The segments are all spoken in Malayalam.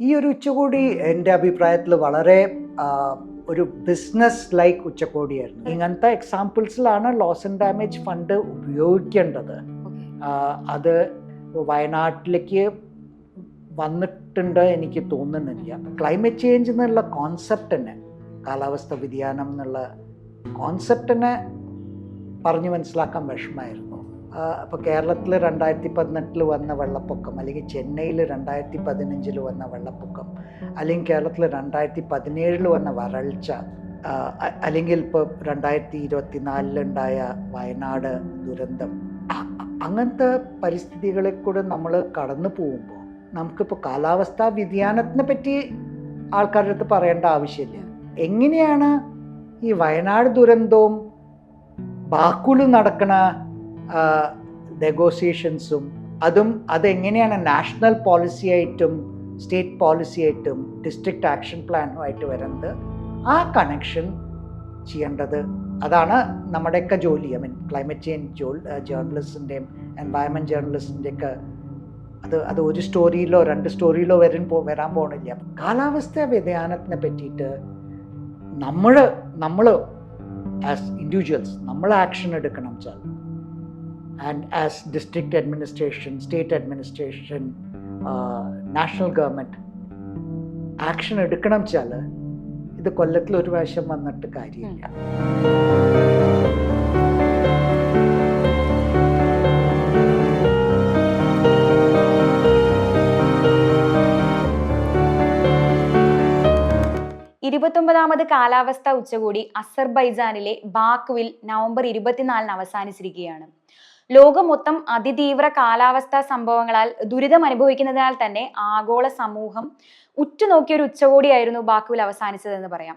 ഈ ഒരു ഉച്ചകോടി എൻ്റെ അഭിപ്രായത്തിൽ വളരെ ഒരു ബിസിനസ് ലൈക്ക് ഉച്ചകോടിയായിരുന്നു. ഇങ്ങനത്തെ എക്സാമ്പിൾസിലാണ് ലോസ് ആൻഡ് ഡാമേജ് ഫണ്ട് ഉപയോഗിക്കേണ്ടത്. അത് വയനാട്ടിലേക്ക് വന്നിട്ടുണ്ട് എനിക്ക് തോന്നുന്നില്ല. ക്ലൈമറ്റ് ചേഞ്ച് എന്നുള്ള കോൺസെപ്റ്റിനെ, കാലാവസ്ഥ വ്യതിയാനം എന്നുള്ള കോൺസെപ്റ്റിനെ പറഞ്ഞു മനസ്സിലാക്കാൻ വിഷമമായിരുന്നു. അപ്പോൾ കേരളത്തിൽ 2018 വന്ന വെള്ളപ്പൊക്കം, അല്ലെങ്കിൽ ചെന്നൈയിൽ 2015 വന്ന വെള്ളപ്പൊക്കം, അല്ലെങ്കിൽ കേരളത്തിൽ 2017 വന്ന വരൾച്ച, അല്ലെങ്കിൽ ഇപ്പോൾ 2024 വയനാട് ദുരന്തം, അങ്ങനത്തെ പരിസ്ഥിതികളെ കൂടെ നമ്മൾ കടന്നു പോകുമ്പോൾ നമുക്കിപ്പോൾ കാലാവസ്ഥാ വ്യതിയാനത്തിനെ പറ്റി ആൾക്കാരുടെ അടുത്ത് പറയേണ്ട ആവശ്യമില്ല. എങ്ങനെയാണ് ഈ വയനാട് ദുരന്തവും ബാക്കുല് നടക്കുന്ന നെഗോസിയേഷൻസും അതെങ്ങനെയാണ് നാഷണൽ പോളിസി ആയിട്ടും സ്റ്റേറ്റ് പോളിസി ആയിട്ടും ഡിസ്ട്രിക്റ്റ് ആക്ഷൻ പ്ലാനുമായിട്ട് വരുന്നത്, ആ കണക്ഷൻ ചെയ്യേണ്ടത് അതാണ് നമ്മുടെയൊക്കെ ജോലി. ക്ലൈമറ്റ് ചേഞ്ച് ജേർണലിസ്റ്റിൻ്റെയും എൻവയൺമെൻറ്റ് ജേർണലിസ്റ്റിൻ്റെയൊക്കെ അത് ഒരു സ്റ്റോറിയിലോ 2 സ്റ്റോറിയിലോ വരാൻ പോകണില്ല. കാലാവസ്ഥാ വ്യതിയാനത്തിനെ പറ്റിയിട്ട് നമ്മൾ ആസ് ഇൻഡിവിജ്വൽസ് നമ്മൾ ആക്ഷൻ എടുക്കണം വെച്ചാൽ, and as district administration, state administration, national government action എടുക്കണം വെച്ചാൽ ഇത് കൊല്ലത്തിൽ ഒരു പ്രാവശ്യം വന്നിട്ട് കാര്യമില്ല. ഇരുപത്തൊമ്പതാമത് കാലാവസ്ഥാ ഉച്ചകോടി അസർബൈജാനിലെ ബാക്കുവിൽ നവംബർ 24 അവസാനിച്ചിരിക്കുകയാണ്. ലോകം മൊത്തം അതിതീവ്ര കാലാവസ്ഥാ സംഭവങ്ങളാൽ ദുരിതം അനുഭവിക്കുന്നതിനാൽ തന്നെ ആഗോള സമൂഹം ഉറ്റുനോക്കിയ ഒരു ഉച്ചകോടിയായിരുന്നു ബാക്കുവിൽ അവസാനിച്ചതെന്ന് പറയാം.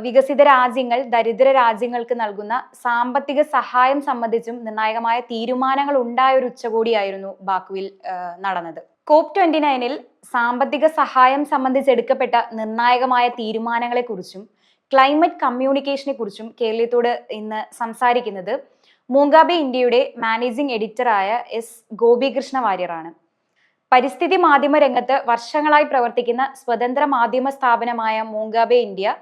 വികസിത രാജ്യങ്ങൾ ദരിദ്ര രാജ്യങ്ങൾക്ക് നൽകുന്ന സാമ്പത്തിക സഹായം സംബന്ധിച്ചും നിർണായകമായ തീരുമാനങ്ങൾ ഉണ്ടായ ഒരു ഉച്ചകോടിയായിരുന്നു ബാക്കുവിൽ നടന്നത്. COP29 സാമ്പത്തിക സഹായം സംബന്ധിച്ച് എടുക്കപ്പെട്ട നിർണായകമായ തീരുമാനങ്ങളെക്കുറിച്ചും ക്ലൈമറ്റ് കമ്മ്യൂണിക്കേഷനെ കുറിച്ചും കേരളത്തോട് ഇന്ന് സംസാരിക്കുന്നത് മൂങ്കാബെ ഇന്ത്യയുടെ മാനേജിംഗ് എഡിറ്ററായ S. ഗോപികൃഷ്ണ വാര്യറാണ്. പരിസ്ഥിതി മാധ്യമ രംഗത്ത് വർഷങ്ങളായി പ്രവർത്തിക്കുന്ന സ്വതന്ത്ര മാധ്യമ സ്ഥാപനമായ മൂങ്കാബെ ഇന്ത്യ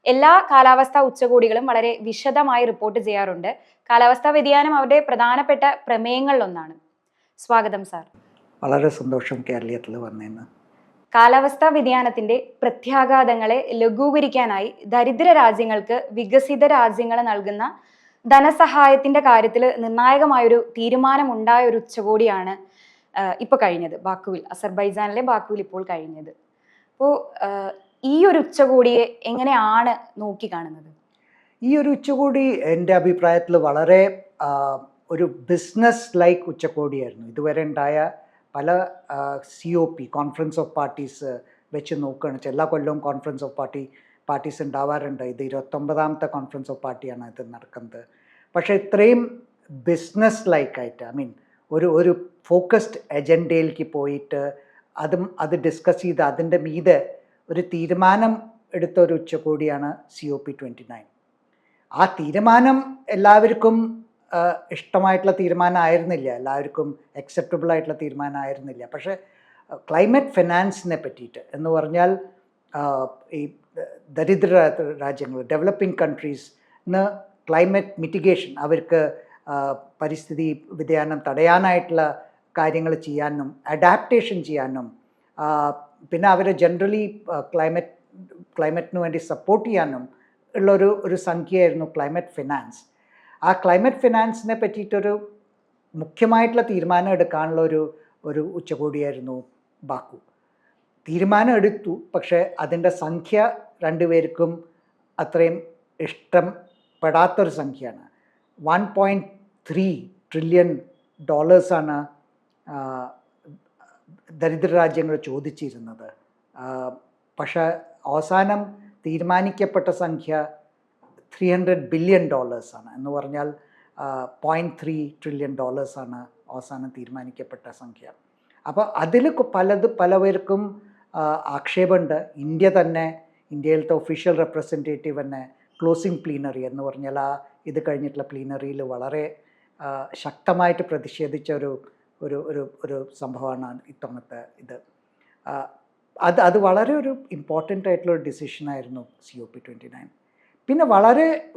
എല്ലാ കാലാവസ്ഥാ ഉച്ചകോടികളും വളരെ വിശദമായി റിപ്പോർട്ട് ചെയ്യാറുണ്ട്. കാലാവസ്ഥാ വ്യതിയാനം അവരുടെ പ്രധാനപ്പെട്ട പ്രമേയങ്ങളിലൊന്നാണ്. സ്വാഗതം സാർ. വളരെ സന്തോഷം കേരളത്തിൽ വന്നേന്ന്. കാലാവസ്ഥാ വ്യതിയാനത്തിന്റെ പ്രത്യാഘാതങ്ങളെ ലഘൂകരിക്കാനായി ദരിദ്ര രാജ്യങ്ങൾക്ക് വികസിത രാജ്യങ്ങൾ നൽകുന്ന ധനസഹായത്തിന്റെ കാര്യത്തിൽ നിർണായകമായൊരു തീരുമാനമുണ്ടായ ഒരു ഉച്ചകോടിയാണ് ഇപ്പോൾ കഴിഞ്ഞത് ബാക്കുവിൽ, അസർബൈജാനിലെ ബാക്കുവിൽ ഇപ്പോൾ കഴിഞ്ഞത്. അപ്പോൾ ഈ ഒരു ഉച്ചകോടിയെ എങ്ങനെയാണ് നോക്കിക്കാണുന്നത്? ഈ ഒരു ഉച്ചകോടി എൻ്റെ അഭിപ്രായത്തിൽ വളരെ ഒരു ബിസിനസ് ലൈക്ക് ഉച്ചകോടിയായിരുന്നു. ഇതുവരെ ഉണ്ടായ പല COP, കോൺഫറൻസ് ഓഫ് പാർട്ടീസ് വെച്ച് നോക്കുകയാണ്. എല്ലാ കൊല്ലവും കോൺഫറൻസ് ഓഫ് പാർട്ടീസ് ഉണ്ടാവാറുണ്ട്. ഇത് 29ാമത്തെ കോൺഫറൻസ് ഓഫ് പാർട്ടിയാണ് ഇത് നടക്കുന്നത്. പക്ഷേ ഇത്രയും ബിസിനസ് ലൈക്കായിട്ട് ഒരു ഫോക്കസ്ഡ് എജൻഡയിലേക്ക് പോയിട്ട് അത് ഡിസ്കസ് ചെയ്ത് അതിൻ്റെ മീതെ ഒരു തീരുമാനം എടുത്ത ഒരു ഉച്ചകോടിയാണ് COP29. ആ തീരുമാനം എല്ലാവർക്കും ഇഷ്ടമായിട്ടുള്ള തീരുമാനമായിരുന്നില്ല, എല്ലാവർക്കും അക്സെപ്റ്റബിൾ ആയിട്ടുള്ള തീരുമാനമായിരുന്നില്ല. പക്ഷേ ക്ലൈമറ്റ് ഫിനാൻസിനെ പറ്റിയിട്ട് എന്ന് പറഞ്ഞാൽ ഈ ദരിദ്ര രാജ്യങ്ങൾ, ഡെവലപ്പിംഗ് കൺട്രീസിന് ക്ലൈമറ്റ് മിറ്റിഗേഷൻ, അവർക്ക് പരിസ്ഥിതി വ്യതിയാനം തടയാനായിട്ടുള്ള കാര്യങ്ങൾ ചെയ്യാനും അഡാപ്റ്റേഷൻ ചെയ്യാനും പിന്നെ അവരെ ജനറലി ക്ലൈമറ്റിന് വേണ്ടി സപ്പോർട്ട് ചെയ്യാനും ഉള്ളൊരു സംഖ്യയായിരുന്നു ക്ലൈമറ്റ് ഫിനാൻസ്. ആ ക്ലൈമറ്റ് ഫിനാൻസിനെ പറ്റിയിട്ടൊരു മുഖ്യമായിട്ടുള്ള തീരുമാനം എടുക്കാനുള്ള ഒരു ഉച്ചകോടിയായിരുന്നു ബാക്കു. തീരുമാനം എടുത്തു, പക്ഷേ അതിൻ്റെ സംഖ്യ രണ്ടുപേർക്കും അത്രയും ഇഷ്ടപ്പെടാത്തൊരു സംഖ്യയാണ്. $1.3 ട്രില്യൺ ദരിദ്ര രാജ്യങ്ങൾ ചോദിച്ചിരുന്നത്. പക്ഷേ അവസാനം തീരുമാനിക്കപ്പെട്ട സംഖ്യ $300 ബില്യൺ ആണ്. എന്ന് പറഞ്ഞാൽ $0.3 ട്രില്യൺ ആണ് അവസാനം തീരുമാനിക്കപ്പെട്ട സംഖ്യ. അപ്പോൾ അതിൽ പലവർക്കും ആക്ഷേപമുണ്ട്. ഇന്ത്യയിലത്തെ ഒഫീഷ്യൽ റെപ്രസെൻറ്റേറ്റീവ് തന്നെ ക്ലോസിംഗ് പ്ലീനറി എന്ന് പറഞ്ഞാൽ ഇത് കഴിഞ്ഞിട്ടുള്ള പ്ലീനറിയിൽ വളരെ ശക്തമായിട്ട് പ്രതിഷേധിച്ച ഒരു സംഭവമാണ് ഇത്തവണത്തെ ഇത്. അത് വളരെ ഒരു ഇമ്പോർട്ടൻ്റ് ആയിട്ടുള്ളൊരു ഡിസിഷനായിരുന്നു COP29. പിന്നെ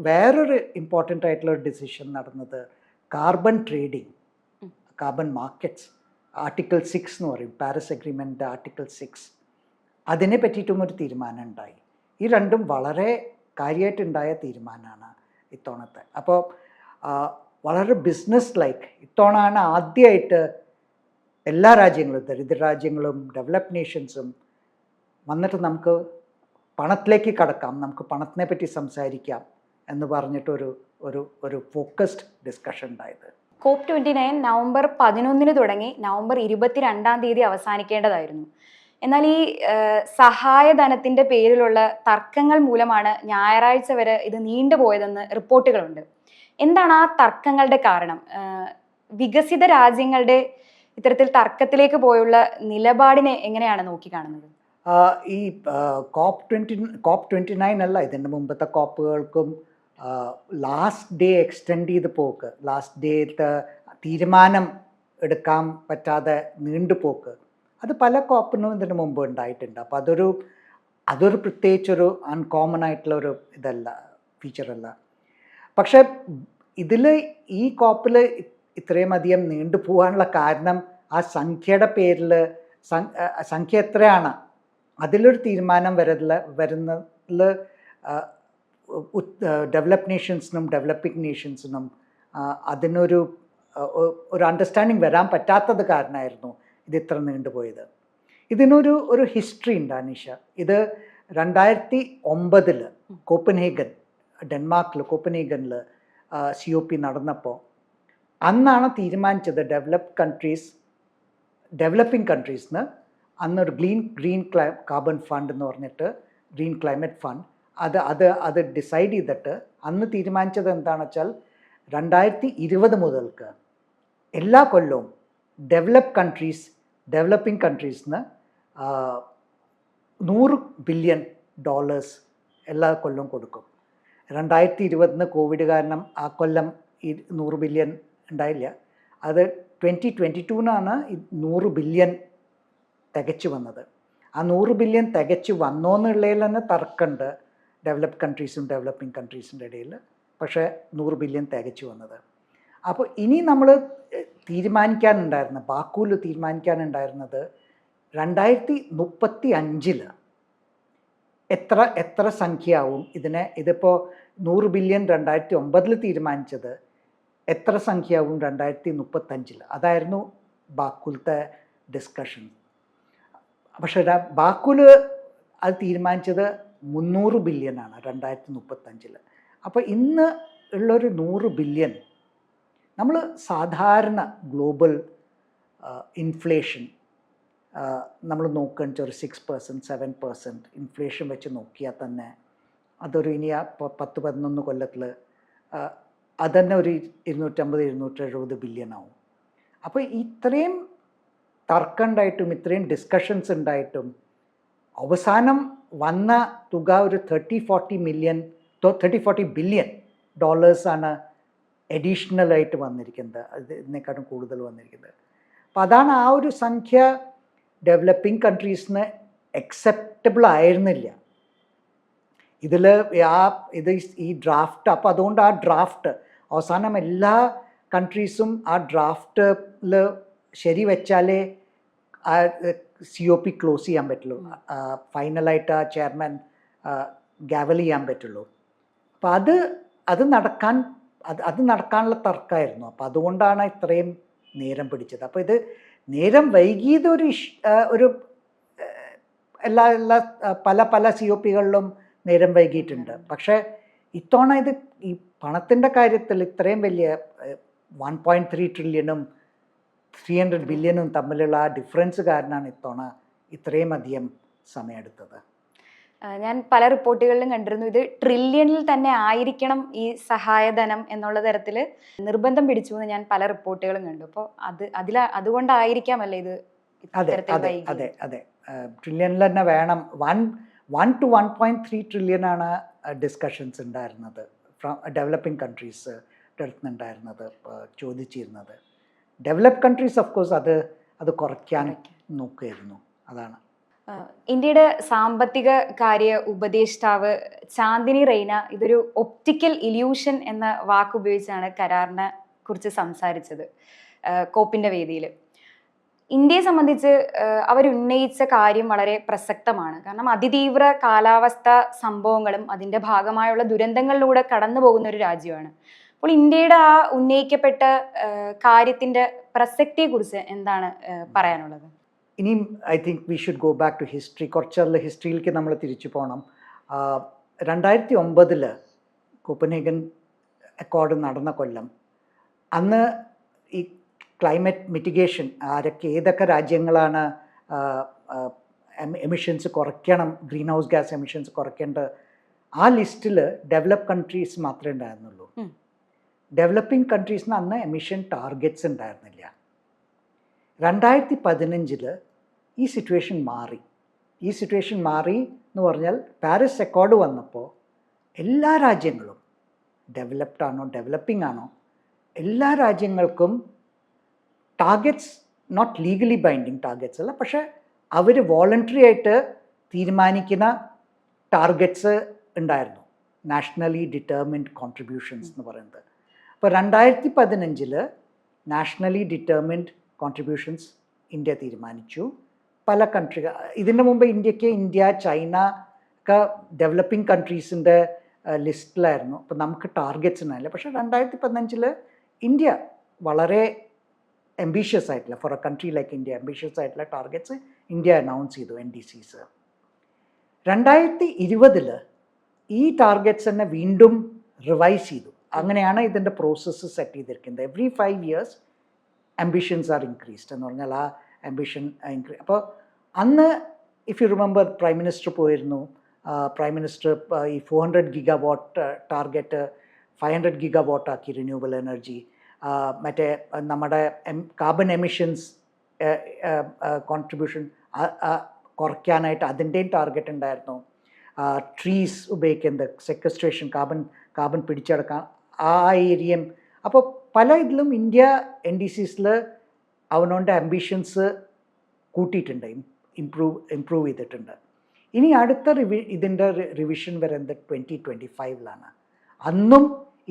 വേറൊരു ഇമ്പോർട്ടൻ്റ് ആയിട്ടുള്ളൊരു ഡിസിഷൻ നടന്നത് carbon trading, carbon markets, article 6 എന്ന് പറയും, പാരീസ് അഗ്രിമെൻ്റ് ആർട്ടിക്കിൾ 6. അതിനെ പറ്റിയിട്ടും ഒരു തീരുമാനം ഉണ്ടായി. ഈ രണ്ടും വളരെ കാര്യമായിട്ടുണ്ടായ തീരുമാനമാണ് ഇത്തവണത്തെ. അപ്പോൾ വളരെ ബിസിനസ് ലൈക്ക് ഇത്തവണയാണ് ആദ്യമായിട്ട് എല്ലാ രാജ്യങ്ങളും, ദരിദ്ര രാജ്യങ്ങളും ഡെവലപ്ഡ് നേഷൻസും വന്നിട്ട് നമുക്ക് പണത്തിലേക്ക് കടക്കാം, നമുക്ക് പണത്തിനെ പറ്റി സംസാരിക്കാം എന്ന് പറഞ്ഞിട്ടൊരു ഒരു ഒരു ഫോക്കസ്ഡ് ഡിസ്കഷൻ ഉണ്ടായത്. COP29 നവംബർ 11 തുടങ്ങി നവംബർ 22 അവസാനിക്കേണ്ടതായിരുന്നു. എന്നാൽ ഈ സഹായധനത്തിന്റെ പേരിലുള്ള തർക്കങ്ങൾ മൂലമാണ് ഞായറാഴ്ച വരെ ഇത് നീണ്ടുപോയതെന്ന് റിപ്പോർട്ടുകളുണ്ട്. എന്താണ് ആ തർക്കങ്ങളുടെ കാരണം? വികസിത രാജ്യങ്ങളുടെ ഇത്തരത്തിൽ തർക്കത്തിലേക്ക് പോയുള്ള നിലപാടിനെ എങ്ങനെയാണ് നോക്കിക്കാണുന്നത്? ഈ COP29 അല്ല, ഇതിൻ്റെ മുമ്പത്തെ കോപ്പുകൾക്കും ലാസ്റ്റ് ഡേ എക്സ്റ്റെൻഡ് ചെയ്ത് പോക്ക്, ലാസ്റ്റ് ഡേത്തെ തീരുമാനം എടുക്കാൻ പറ്റാതെ നീണ്ടുപോക്ക്, അത് പല കോപ്പിനും ഇതിന് മുമ്പ് ഉണ്ടായിട്ടുണ്ട്. അപ്പോൾ അതൊരു പ്രത്യേകിച്ചൊരു അൺകോമൺ ആയിട്ടുള്ളൊരു ഫീച്ചറല്ല. പക്ഷെ ഇതിൽ ഈ കോപ്പിൽ ഇത്രയും അധികം നീണ്ടുപോകാനുള്ള കാരണം ആ സംഖ്യയുടെ പേരിൽ, സംഖ്യ എത്രയാണ് അതിലൊരു തീരുമാനം വരുന്നതിൽ ഡെവലപ്ഡ് നേഷൻസിനും ഡെവലപ്പിംഗ് നേഷൻസിനും അതിനൊരു അണ്ടർസ്റ്റാൻഡിങ് വരാൻ പറ്റാത്തത് കാരണമായിരുന്നു ഇത് ഇത്ര നീണ്ടുപോയത്. ഇതിനൊരു ഹിസ്റ്ററി ഉണ്ട് അനീഷ. ഇത് 2009 കോപ്പൻഹേഗൻ, ഡെൻമാർക്കിൽ കോപ്പൻഹേഗനിൽ COP നടന്നപ്പോൾ അന്നാണ് തീരുമാനിച്ചത് ഡെവലപ്പിംഗ് കൺട്രീസിന് അന്നൊരു ഗ്രീൻ കാർബൺ ഫണ്ട് എന്ന് പറഞ്ഞിട്ട്, ഗ്രീൻ ക്ലൈമറ്റ് ഫണ്ട്, അത് ഡിസൈഡ് ചെയ്തിട്ട് അന്ന് തീരുമാനിച്ചത് എന്താണെന്ന് വെച്ചാൽ 2020 മുതൽക്ക് എല്ലാ കൊല്ലവും ഡെവലപ്പിംഗ് കൺട്രീസിന് $100 ബില്യൺ എല്ലാ കൊല്ലവും കൊടുക്കും. 2020 കോവിഡ് കാരണം ആ കൊല്ലം ഈ 100 ബില്യൺ ഉണ്ടായില്ല. അത് 2022 100 ബില്യൺ തികച്ചു വന്നത്. ആ 100 ബില്യൺ തികച്ചു വന്നോന്നുള്ളതിൽ തന്നെ തർക്കമുണ്ട് ഡെവലപ്ഡ് കൺട്രീസും ഡെവലപ്പിംഗ് കൺട്രീസിൻ്റെ ഇടയിൽ. പക്ഷേ 100 ബില്യൺ തികച്ചു വന്നത്. അപ്പോൾ ഇനി നമ്മൾ ബാക്കുവിൽ തീരുമാനിക്കാനുണ്ടായിരുന്നത് 2035 എത്ര സംഖ്യയാവും ഇതിപ്പോൾ 100 ബില്യൺ 2009 തീരുമാനിച്ചത്, എത്ര സംഖ്യയാവും 2035? അതായിരുന്നു ബാക്കുലത്തെ ഡിസ്കഷൻ. പക്ഷേ ബാക്കുൽ അത് തീരുമാനിച്ചത് 300 ബില്യനാണ് 2035. അപ്പോൾ ഇന്ന് ഉള്ളൊരു 100 ബില്യൺ നമ്മൾ സാധാരണ ഗ്ലോബൽ ഇൻഫ്ലേഷൻ നമ്മൾ നോക്കുകയാണെന്ന് വെച്ചാൽ ഒരു 6%, 7% ഇൻഫ്ലേഷൻ വെച്ച് നോക്കിയാൽ തന്നെ അതൊരു ഇനി 10-11 കൊല്ലത്തിൽ അതന്നെ ഒരു 250-270 ബില്യൺ ആവും. അപ്പോൾ ഇത്രയും തർക്കം ഉണ്ടായിട്ടും ഇത്രയും ഡിസ്കഷൻസ് ഉണ്ടായിട്ടും അവസാനം വന്ന തുക ഒരു $30-40 ബില്യൺ ആണ് അഡീഷണലായിട്ട് വന്നിരിക്കുന്നത്. ഇതിനേക്കാളും കൂടുതൽ വന്നിരിക്കുന്നത്. അപ്പോൾ അതാണ് ആ ഒരു സംഖ്യ ഡെവലപ്പിംഗ് കൺട്രീസിന് അക്സെപ്റ്റബിൾ ആയിരുന്നില്ല. ഈ ഡ്രാഫ്റ്റ്, അപ്പോൾ അതുകൊണ്ട് ആ ഡ്രാഫ്റ്റ് അവസാനം എല്ലാ കൺട്രീസും ആ ഡ്രാഫ്റ്റിൽ ശരി വെച്ചാലേ ആ COP ക്ലോസ് ചെയ്യാൻ പറ്റുള്ളൂ, ഫൈനലായിട്ട് ആ ചെയർമാൻ ഗാവൽ ചെയ്യാൻ പറ്റുള്ളൂ. അപ്പോൾ അത് നടക്കാനുള്ള തർക്കമായിരുന്നു. അപ്പോൾ അതുകൊണ്ടാണ് ഇത്രയും നേരം പിടിച്ചത്. അപ്പോൾ ഇത് നേരം വൈകിയത് ഒരു പല COPകളിലും നേരം വൈകിയിട്ടുണ്ട്. പക്ഷേ ഇത്തവണ ഈ പണത്തിൻ്റെ കാര്യത്തിൽ ഇത്രയും വലിയ 1.3 ട്രില്യണും 300 ബില്യണും തമ്മിലുള്ള ആ ഡിഫറൻസ് കാരണമാണ് ഇത്തവണ ഇത്രയും അധികം സമയമെടുത്തത്. ഞാൻ പല റിപ്പോർട്ടുകളിലും കണ്ടിരുന്നു ഇത് ട്രില്യണിൽ തന്നെ ആയിരിക്കണം ഈ സഹായധനം എന്നുള്ള തരത്തിൽ നിർബന്ധം പിടിച്ചു എന്ന് ഞാൻ പല റിപ്പോർട്ടുകളും കണ്ടു. അപ്പോൾ അതുകൊണ്ടായിരിക്കാമല്ലേ ഇത്? അതെ, ട്രില്യണിൽ തന്നെ വേണം. 1 to 1.3 ട്രില്യനാണ് ഡിസ്കഷൻസ് ഉണ്ടായിരുന്നത്, ഡെവലപ്പിംഗ് കൺട്രീസ് ഉണ്ടായിരുന്നത്, ചോദിച്ചിരുന്നത്. ഡെവലപ്ഡ് കൺട്രീസ് ഓഫ് കോഴ്സ് അത് കുറയ്ക്കാൻ നോക്കുകയായിരുന്നു. അതാണ്. ഇന്ത്യയുടെ സാമ്പത്തിക കാര്യ ഉപദേഷ്ടാവ് ചാന്ദിനി റെയ്ന ഇതൊരു ഒപ്റ്റിക്കൽ ഇല്യൂഷൻ എന്ന വാക്ക് ഉപയോഗിച്ചാണ് കരാറിനെ കുറിച്ച് സംസാരിച്ചത് കോപ്പിന്റെ വേദിയിൽ. ഇന്ത്യയെ സംബന്ധിച്ച് അവരുന്നയിച്ച കാര്യം വളരെ പ്രസക്തമാണ്. കാരണം അതിതീവ്ര കാലാവസ്ഥ സംഭവങ്ങളും അതിൻ്റെ ഭാഗമായുള്ള ദുരന്തങ്ങളിലൂടെ കടന്നു പോകുന്ന ഒരു രാജ്യമാണ്. അപ്പോൾ ഇന്ത്യയുടെ ആ ഉന്നയിക്കപ്പെട്ട കാര്യത്തിൻ്റെ പ്രസക്തിയെക്കുറിച്ച് എന്താണ് പറയാനുള്ളത്? ഇനിയും I think we should go back to history. കുറച്ചുള്ള ഹിസ്റ്ററിയിലേക്ക് നമ്മൾ തിരിച്ചു പോകണം. 2009 കോപ്പൻഹേഗൻ അക്കോർഡ് നടന്ന കൊല്ലം, അന്ന് ഈ ക്ലൈമറ്റ് മിറ്റിഗേഷൻ ഏതൊക്കെ രാജ്യങ്ങളാണ് എമിഷൻസ് കുറയ്ക്കണം, ഗ്രീൻ ഹൗസ് ഗ്യാസ് എമിഷൻസ് കുറയ്ക്കേണ്ടത്, ആ ലിസ്റ്റിൽ ഡെവലപ്പ് കൺട്രീസ് മാത്രമേ ഉണ്ടായിരുന്നുള്ളൂ. ഡെവലപ്പിംഗ് കൺട്രീസിന് അന്ന് എമിഷൻ ടാർഗറ്റ്സ് ഉണ്ടായിരുന്നില്ല. 2015 ഈ സിറ്റുവേഷൻ മാറി എന്ന് പറഞ്ഞാൽ പാരീസ് അക്കോർഡ് വന്നപ്പോൾ എല്ലാ രാജ്യങ്ങളും ഡെവലപ്ഡ് ആണോ ഡെവലപ്പിംഗ് ആണോ എല്ലാ രാജ്യങ്ങൾക്കും targets, not legally binding targets അല്ല, പക്ഷേ അവർ വോളണ്ടറി ആയിട്ട് തീരുമാനിക്കുന്ന ടാർഗറ്റ്സ് ഉണ്ടായിരുന്നു, നാഷണലി ഡിറ്റർമിൻഡ് കോൺട്രിബ്യൂഷൻസ് എന്ന് പറയുന്നത്. അപ്പോൾ 2015 നാഷണലി ഡിറ്റർമിൻഡ് കോൺട്രിബ്യൂഷൻസ് ഇന്ത്യ തീരുമാനിച്ചു. പല കൺട്രികൾ, ഇതിൻ്റെ മുമ്പ് ഇന്ത്യ, ചൈന ഒക്കെ ഡെവലപ്പിംഗ് കൺട്രീസിൻ്റെ ലിസ്റ്റിലായിരുന്നു. അപ്പോൾ നമുക്ക് ടാർഗറ്റ്സ് ഉണ്ടായില്ല. പക്ഷേ 2015 ഇന്ത്യ വളരെ ambitious ആയിട്ടുള്ള, for a country like India, ambitious ആയിട്ടുള്ള ടാർഗറ്റ്സ് ഇന്ത്യ അനൗൺസ് ചെയ്തു, NDCs. 2020 ഈ ടാർഗറ്റ്സ് തന്നെ വീണ്ടും റിവൈസ് ചെയ്തു. അങ്ങനെയാണ് ഇതിൻ്റെ പ്രോസസ്സ് സെറ്റ് ചെയ്തിരിക്കുന്നത്. Every 5 years ambitions R increased എന്ന് പറഞ്ഞാൽ ആ ആംബിഷൻ അപ്പോൾ അന്ന് if you remember prime minister പോയിരുന്നു. പ്രൈം മിനിസ്റ്റർ ഈ 400 GW ടാർഗറ്റ് 500 GW ആക്കി റിന്യൂവബിൾ എനർജി. മറ്റേ നമ്മുടെ കാർബൺ എമിഷൻസ് കോൺട്രിബ്യൂഷൻ കുറയ്ക്കാനായിട്ട് അതിൻ്റെയും ടാർഗറ്റ് ഉണ്ടായിരുന്നു. ട്രീസ് ഉപയോഗിക്കുന്നത്, സെക്വസ്ട്രേഷൻ, കാർബൺ പിടിച്ചെടുക്കാൻ ആ ഏരിയയും. അപ്പോൾ പല ഇതിലും ഇന്ത്യ NDCsൽ അവനോൻ്റെ ആംബിഷൻസ് കൂട്ടിയിട്ടുണ്ട്, ഇംപ്രൂവ് ചെയ്തിട്ടുണ്ട്. ഇനി അടുത്ത ഇതിൻ്റെ റിവിഷൻ വരുന്നത് 2025 അന്നും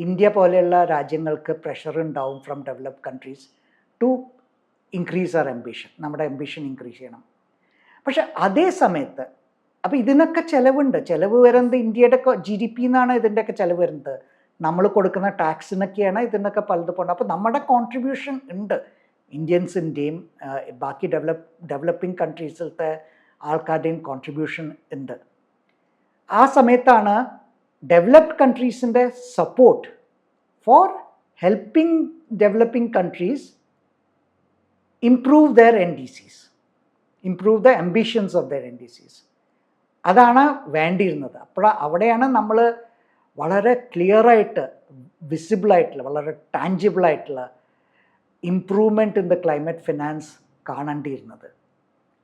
ഇന്ത്യ പോലെയുള്ള രാജ്യങ്ങൾക്ക് പ്രഷർ ഉണ്ടാവും from developed countries to increase അവർ ആംബിഷൻ, നമ്മുടെ ആംബിഷൻ ഇൻക്രീസ് ചെയ്യണം. പക്ഷെ അതേ സമയത്ത് അപ്പോൾ ഇതിനൊക്കെ ചിലവ് വരുന്നത് ഇന്ത്യയുടെ GDP എന്നാണ് ഇതിൻ്റെയൊക്കെ ചിലവ് വരുന്നത്. നമ്മൾ കൊടുക്കുന്ന ടാക്സിനൊക്കെയാണ് ഇതിനൊക്കെ പലത് പോകുന്നത്. അപ്പോൾ നമ്മുടെ കോൺട്രിബ്യൂഷൻ ഉണ്ട്, ഇന്ത്യൻസിൻ്റെയും ബാക്കി ഡെവലപ്പിംഗ് കൺട്രീസിലത്തെ ആൾക്കാരുടെയും കോൺട്രിബ്യൂഷൻ ഉണ്ട്. ആ സമയത്താണ് ഡെവലപ്ഡ് കൺട്രീസിൻ്റെ support for helping developing countries improve their NDCs, improve the ambitions of their NDCs. അതാണ് വേണ്ടിയിരുന്നത്. അവിടെയാണ് നമ്മൾ വളരെ ക്ലിയറായിട്ട് വിസിബിളായിട്ടുള്ള, വളരെ ടാഞ്ചിബിളായിട്ടുള്ള improvement in the climate finance കാണേണ്ടിയിരുന്നത്.